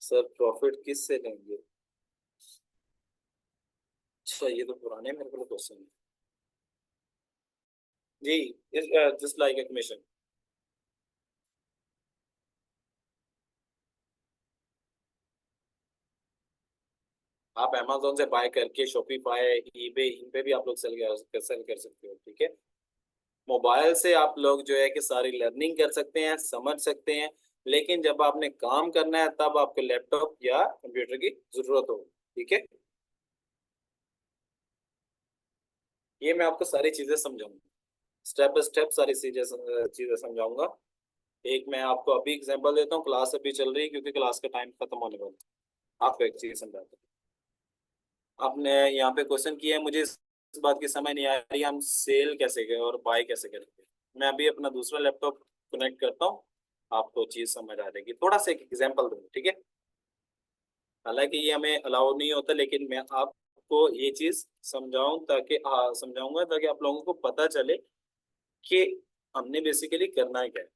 [SPEAKER 2] सर प्रॉफिट किस से लेंगे? अच्छा, ये तो पुराने मेरे को क्वेश्चन है जी। जस्ट लाइक ए कमीशन, आप amazon से बाय करके शॉपिफाई, ईबे, इन पे भी आप लोग सेल कर सकते हो, ठीक है। मोबाइल से आप लोग जो है कि सारी लर्निंग कर सकते हैं, समझ सकते हैं, लेकिन जब आपने काम करना है तब आपको लैपटॉप या कंप्यूटर की जरूरत होगी। ठीक है, ये मैं आपको सारी चीजें समझाऊंगा, स्टेप बाय स्टेप सारी चीजें चीजें समझाऊंगा। एक मैं आपको अभी एग्जांपल देता हूँ, क्लास अभी चल रही है क्योंकि क्लास का टाइम खत्म होने वाला है। आपको एक चीज समझाता हूँ। आपने यहाँ पे क्वेश्चन किया है, मुझे इस बात की समझ नहीं आ रही हम सेल कैसे करें और बाय कैसे करेंगे। मैं अभी अपना दूसरा लैपटॉप कनेक्ट करता हूँ, आपको चीज समझ आ जाएगी। थोड़ा सा एक एग्जाम्पल दूंगा, ठीक है। हालांकि ये हमें अलाउ नहीं होता, लेकिन मैं आपको ये चीज समझाऊंगा ताकि आप लोगों को पता चले कि हमने बेसिकली करना है क्या है।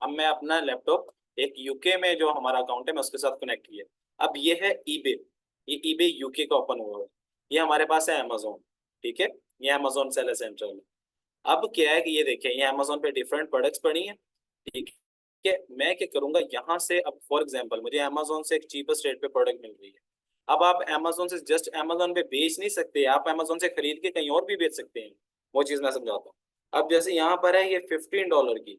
[SPEAKER 2] अब मैं अपना लैपटॉप एक यूके में जो हमारा अकाउंट है मैं उसके साथ कनेक्ट किया। अब ये है ईबे, ये ईबे यूके का ओपन हुआ है। ये हमारे पास है अमेजोन, ठीक है, ये अमेजोन सेलर सेंट्रल है। अब क्या है कि ये देखिए ये अमेजोन पे डिफरेंट प्रोडक्ट्स पड़ी हैं, ठीक है। मैं क्या करूंगा यहाँ से, अब फॉर एग्जांपल मुझे अमेजोन से एक चीपेस्ट रेट पे प्रोडक्ट मिल रही है। अब आप अमेजोन से जस्ट अमेजोन पे बेच नहीं सकते, आप अमेजोन से खरीद के कहीं और भी बेच सकते हैं। वो चीज मैं समझाता हूँ। अब जैसे यहाँ पर है ये $15 की,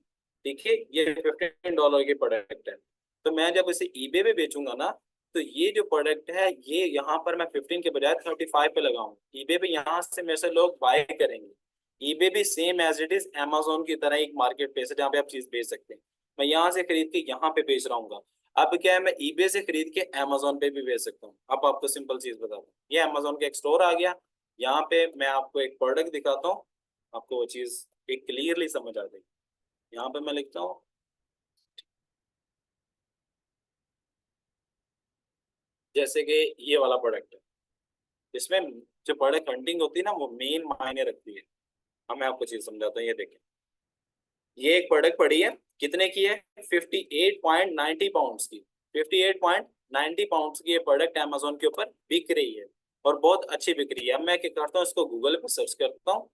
[SPEAKER 2] ठीक है, ये $15 की प्रोडक्ट है। तो मैं जब इसे ईबे पे बेचूंगा ना, तो ये जो प्रोडक्ट है ये यहाँ पर मैं 15 के बजाय 35 पे लगाऊंगा ईबे पे, यहाँ से मेरे से लोग बाय करेंगे। ईबे भी same as it is Amazon की तरह एक मार्केट प्लेस है जहाँ पे आप चीज बेच सकते हैं। मैं यहाँ से खरीद के यहाँ पे बेच रहा हूँ। अब क्या है, मैं ईबे से खरीद के अमेजोन पे भी बेच सकता हूँ। अब आपको सिंपल चीज बताता हूँ, ये अमेजोन का एक स्टोर आ गया। यहाँ पे मैं आपको एक प्रोडक्ट दिखाता हूँ, आपको वो चीज एक क्लियरली समझ आ जाएगी। यहाँ पे मैं लिखता हूँ, जैसे कि ये वाला प्रोडक्ट है, इसमें जो प्रोडक्ट हंटिंग होती है ना वो मेन मायने रखती है। अब मैं आपको चीज समझाता हूँ, ये देखें, ये एक प्रोडक्ट पड़ी है, कितने की है, 58.90 पाउंड की। 58.90 पाउंड की ये प्रोडक्ट अमेजोन के ऊपर बिक रही है और बहुत अच्छी बिक रही है। अब मैं क्या करता हूँ, इसको गूगल पे सर्च करता हूँ,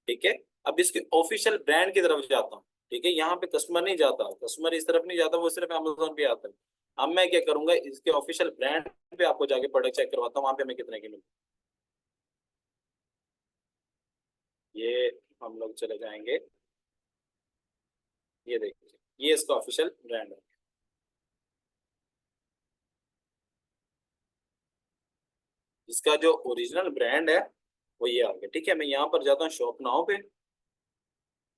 [SPEAKER 2] ठीक है। अब इसके ऑफिशियल ब्रांड की तरफ जाता हूँ, ठीक है। यहाँ पे कस्टमर नहीं जाता, कस्टमर इस तरफ नहीं जाता, वो सिर्फ अमेजोन पे आता है। अब मैं क्या करूंगा, इसके ऑफिशियल ब्रांड पे आपको जाके प्रोडक्ट चेक करवाता हूँ, वहां पे हमें कितने की मिलती है। ये हम लोग चले जाएंगे, ये देखिए ये इसका ऑफिशियल ब्रांड है। इसका जो ओरिजिनल ब्रांड है वो ये आ गया, ठीक है। मैं यहाँ पर जाता हूँ शॉप नाउ पे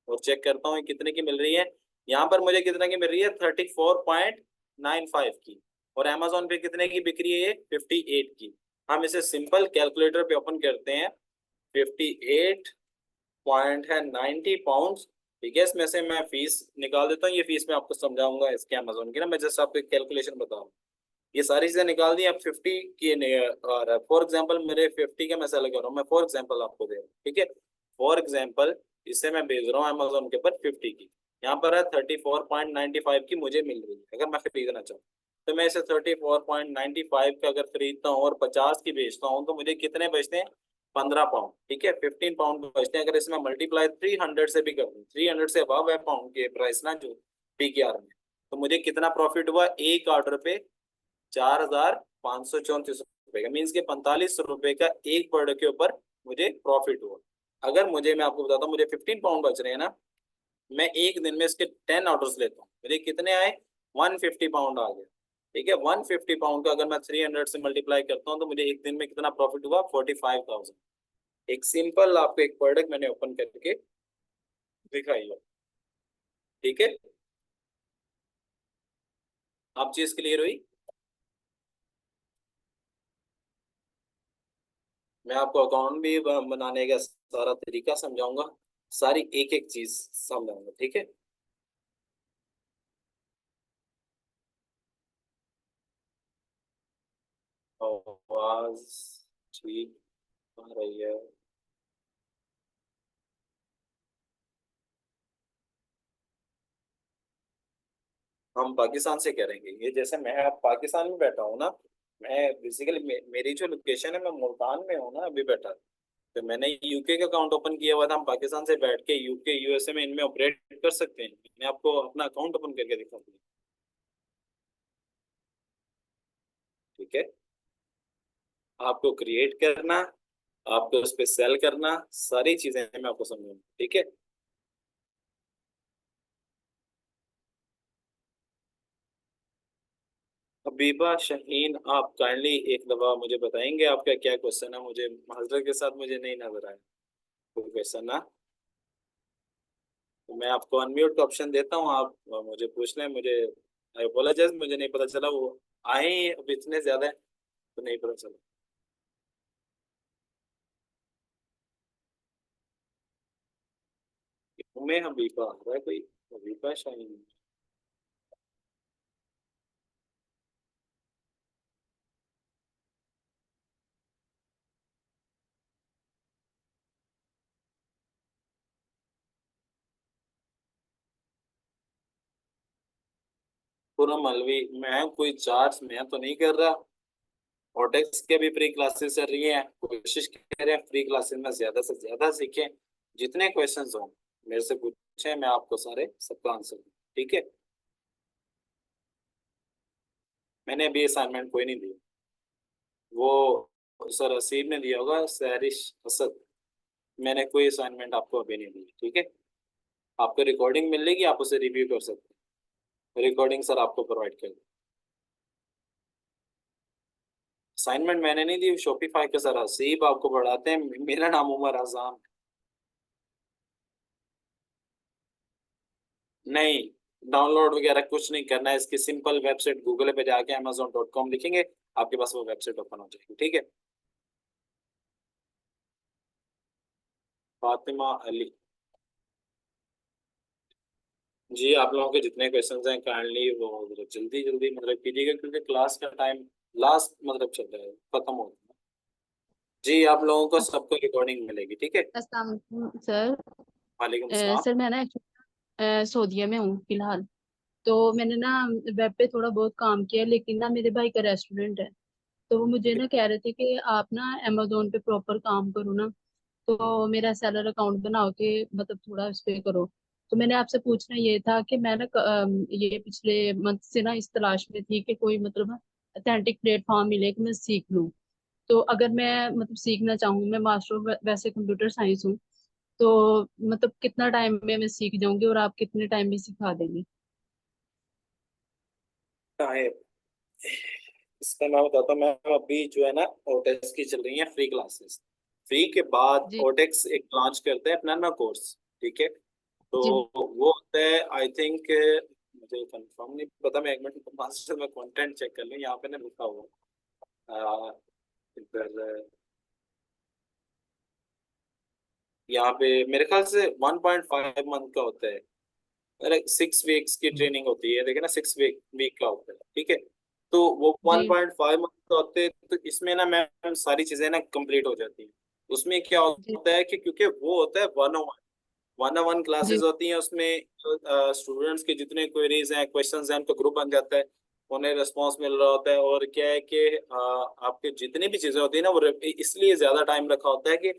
[SPEAKER 2] और चेक करता हूँ ये कितने की मिल रही है। यहाँ पर मुझे कितने की मिल रही है, 34.95 की। और अमेजोन पे कितने की बिक्री है, ये 58 की। हम इसे सिंपल कैलकुलेटर पे ओपन करते हैं। 58 पॉइंट है 90 पाउंड, ठीक है। इसमें से मैं फीस निकाल देता हूँ, ये फीस मैं आपको समझाऊंगा इसके अमेजोन की ना, मैं जस्ट आपको कैलकुलेशन बता रहा हूँ। ये सारी चीजें निकाल दी। अब 50 की फॉर एग्जांपल मेरे 50 का मैं सेल कर रहा हूँ, मैं फॉर एग्जांपल आपको दे रहा हूँ, ठीक है। फॉर एग्जांपल इसे मैं भेज रहा हूँ अमेजोन के ऊपर 50 की। यहाँ पर है 34.95 की मुझे मिल रही है। अगर मैं खरीदना चाहूँ तो मैं इसे 34.95 का अगर खरीदता हूँ और 50 की बेचता हूँ तो मुझे कितने बचते हैं, 15 पाउंड, ठीक है। 15 पाउंड बचते हैं। अगर इसमें मल्टीप्लाई 300 से भी कर दूँ, 300 से अबव है पाउंड के प्राइस ना जो PKR में, तो मुझे कितना प्रॉफिट हुआ एक ऑर्डर पे, 4,534 रुपए का, मीन्स के 45 रुपए का एक प्रोडक्ट के ऊपर मुझे प्रॉफिट हुआ। अगर मुझे, मैं आपको बताता हूँ, मुझे 15 पाउंड बच रहे हैं ना, मैं एक दिन में इसके 10 ऑर्डर्स लेता हूँ, मुझे कितने आए, 150 पाउंड आ गया, ठीक है। 150 पाउंड का अगर मैं 300 से मल्टीप्लाई करता हूँ तो मुझे एक दिन में कितना प्रॉफिट हुआ, 45,000। एक सिंपल आपको एक प्रोडक्ट मैंने ओपन करके दिखाई है, ठीक है। आप चीज क्लियर हुई। मैं आपको अकाउंट भी बनाने का सारा तरीका समझाऊंगा, सारी एक एक चीज समझाऊंगा, ठीक है। आवाज ठीक आ रही है। हम पाकिस्तान से करेंगे ये, जैसे मैं अब पाकिस्तान में बैठा हूँ ना, मैं बेसिकली मेरी जो लोकेशन है मैं मुल्तान में हूँ ना अभी बैठा। तो मैंने यूके का अकाउंट ओपन किया हुआ था, हम पाकिस्तान से बैठ के यूके यूएसए में इनमें ऑपरेट कर सकते हैं। मैं आपको अपना अकाउंट ओपन करके दिखाऊंगा, ठीक है। आपको क्रिएट करना, आपको उस पर सेल करना, सारी चीजें मैं आपको समझाऊंगा, ठीक है। हबीबा शाहीन, आप काइंडली एक दफा मुझे बताएंगे आपका क्या क्वेश्चन है? मुझे माजरत के साथ मुझे नहीं नजर आया कोई क्वेश्चन ना। तो मैं आपको अनम्यूट का ऑप्शन देता हूँ, आप मुझे पूछ लें। मुझे आई अपोलोजाइज, मुझे नहीं पता चला वो आए ही अब इतने ज्यादा है, तो नहीं पता चला। मैं हबीबा आ रहा है कोई? हबीबा शाहीन। पूरा मलवी, मैं कोई चार्ज मैं तो नहीं कर रहा। ऑटेक्स के भी फ्री क्लासेस चल रही हैं, कोशिश कर रहे हैं फ्री क्लासेस में ज्यादा से ज्यादा सीखें। जितने क्वेश्चंस हों मेरे से पूछें, मैं आपको सारे सबका आंसर दूं। ठीक है? मैंने अभी असाइनमेंट कोई नहीं दिया, वो सर असीम ने दिया होगा, सैरिश असद। मैंने कोई असाइनमेंट आपको अभी नहीं दी। ठीक है? आपको रिकॉर्डिंग मिलेगी, आप उसे रिव्यू कर सकते हैं। रिकॉर्डिंग सर आपको प्रोवाइड कर। असाइनमेंट मैंने नहीं दी, शॉपिफाई के सर हसीब आपको पढ़ाते हैं। मेरा नाम उमर आजाम। नहीं, डाउनलोड वगैरह कुछ नहीं करना है। इसकी सिंपल वेबसाइट गूगल पे जाके amazon.com लिखेंगे, आपके पास वो वेबसाइट ओपन हो जाएगी। ठीक है? फातिमा अली जी, आप लोगों के जितने क्वेश्चंस हैं काइंडली वो जल्दी जल्दी मतलब कीजिएगा, क्योंकि क्लास का टाइम लास्ट मतलब चल रहा है, खत्म हो गया। जी, आप लोगों को सबको रिकॉर्डिंग मिलेगी। ठीक है?
[SPEAKER 5] अस्सलाम वालेकुम सर।
[SPEAKER 2] वालेकुम सलाम।
[SPEAKER 5] सर मैं ना सऊदीया में हूँ फिलहाल। तो मैंने ना वेब पे थोड़ा बहुत काम किया है, लेकिन ना मेरे भाई का रेस्टोरेंट है। तो वो मुझे ना कह रहे थे कि आप ना अमेजोन पे प्रॉपर काम करो ना, तो मेरा सेलर अकाउंट बनाओ के मतलब थोड़ा उस पे करो। तो मैंने आपसे पूछना ये था कि मैं ना ये पिछले मंथ से ना इस तलाश में थी कि कोई मतलब अथेंटिक प्लेटफॉर्म मिले कि मैं सीख लूँ। तो अगर मैं मतलब सीखना चाहूँ, मैं मास्टर वैसे कंप्यूटर साइंस हूँ, तो मतलब कितना टाइम में मैं सीख जाऊंगी और आप कितने टाइम में सिखा देंगे?
[SPEAKER 2] ताहिर, इसका मैं बताता हूँ। मैं अभी जो है ना, ओटेक्स की चल रही है फ्री क्लासेस। फ्री के बाद
[SPEAKER 5] जी
[SPEAKER 2] ओटेक्स एक लॉन्च करते हैं अपना ना कोर्स। ठीक है? तो
[SPEAKER 5] जी
[SPEAKER 2] वो होता है आई थिंक, मुझे कंफर्म नहीं पता, मैं एक मिनट मास्टर में कंटेंट चेक कर लूँ। यहाँ पे ना लिखा हुआ है, इधर यहाँ पे मेरे ख्याल से 1.5 मंथ का होता है। अरे 6 वीक्स की ट्रेनिंग होती है, देखिए ना, 6 वीक वीक का होता है। ठीक है? तो वो
[SPEAKER 5] जी
[SPEAKER 2] 1.5 मंथ का होते हैं, तो इसमें ना मैम सारी चीजें ना कंप्लीट हो जाती हैं। उसमें क्या
[SPEAKER 5] जी
[SPEAKER 2] होता है कि क्योंकि वो होता है 101 क्लासेस
[SPEAKER 5] जी
[SPEAKER 2] होती हैं। उसमें स्टूडेंट्स के जितने क्वेरीज हैं, क्वेश्चंस हैं, उनका ग्रुप बन जाता है। उन्हें रिस्पांस मिल रहा होता है। और क्या है कि आपके जितनी भी चीजें होती है ना, वो इसलिए ज्यादा टाइम रखा होता है कि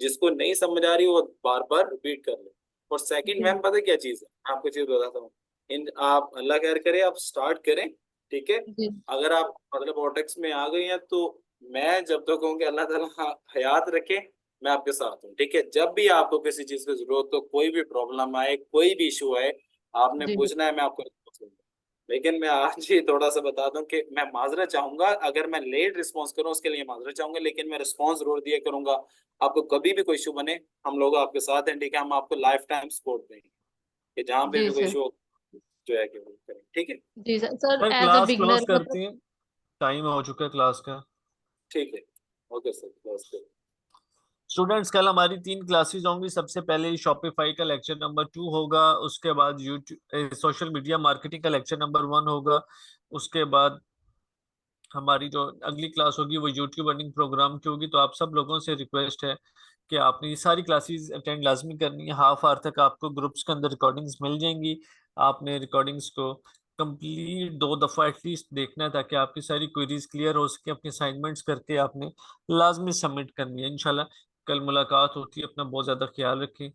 [SPEAKER 2] जिसको नहीं समझ आ रही वो बार बार रिपीट कर ले। और सेकंड
[SPEAKER 5] जी
[SPEAKER 2] मैम पता है क्या चीज है? मैं आपको चीज बताता हूँ। इन आप अल्लाह खैर करे, आप स्टार्ट करें। ठीक है?
[SPEAKER 5] जी
[SPEAKER 2] अगर आप मतलब ऑटेक्स में आ गई हैं, तो मैं जब तक कहूँगी अल्लाह ताला हयात रखे, मैं आपके साथ हूँ। ठीक है? जब भी आपको किसी चीज की जरूरत हो, कोई भी प्रॉब्लम आए, कोई भी इशू आए, आपने
[SPEAKER 5] जी
[SPEAKER 2] पूछना है, मैं आपको response दूंगा। लेकिन मैं आज ही थोड़ा सा बता दूं कि मैं माजरत चाहूंगा अगर मैं लेट रिस्पॉन्स करूं, उसके लिए माजरत चाहूंगा, लेकिन मैं रिस्पॉन्स जरूर दिया करूंगा। आपको कभी भी कोई इशू बने, हम लोग आपके साथ हैं। ठीक है? हम आपको लाइफ टाइम सपोर्ट देंगे कि जहाँ पे
[SPEAKER 5] जी
[SPEAKER 2] भी कोई
[SPEAKER 5] सर।
[SPEAKER 2] इशू हो, जो है कि वो करें। ठीक है?
[SPEAKER 5] जी sir, sir
[SPEAKER 1] sir
[SPEAKER 5] as a
[SPEAKER 1] class close
[SPEAKER 5] beginner मतलब।
[SPEAKER 1] करती हैं, टाइम हो चुका है क्लास का।
[SPEAKER 2] ठीक है। ओके सर, नमस्ते।
[SPEAKER 1] स्टूडेंट्स, कल हमारी 3 क्लासेस होंगी। सबसे पहले शॉपिफाई का लेक्चर नंबर 2 होगा, उसके बाद यूट्यूब सोशल मीडिया मार्केटिंग का लेक्चर नंबर 1 होगा, उसके बाद हमारी जो अगली क्लास होगी वो यूट्यूब अर्निंग प्रोग्राम की होगी। तो आप सब लोगों से रिक्वेस्ट है कि आपने ये सारी क्लासेस अटेंड लाजमी करनी है। हाफ आवर तक आपको ग्रुप्स के अंदर रिकॉर्डिंग्स मिल जाएंगी। आपने रिकॉर्डिंग्स को कंप्लीट 2 दफ़ा एटलीस्ट देखना है, ताकि आपकी सारी क्वेरीज क्लियर हो सके। अपने असाइनमेंट्स करके आपने लाजमी सबमिट करनी है। इंशाल्लाह कल मुलाकात होती है। अपना बहुत ज़्यादा ख्याल रखें।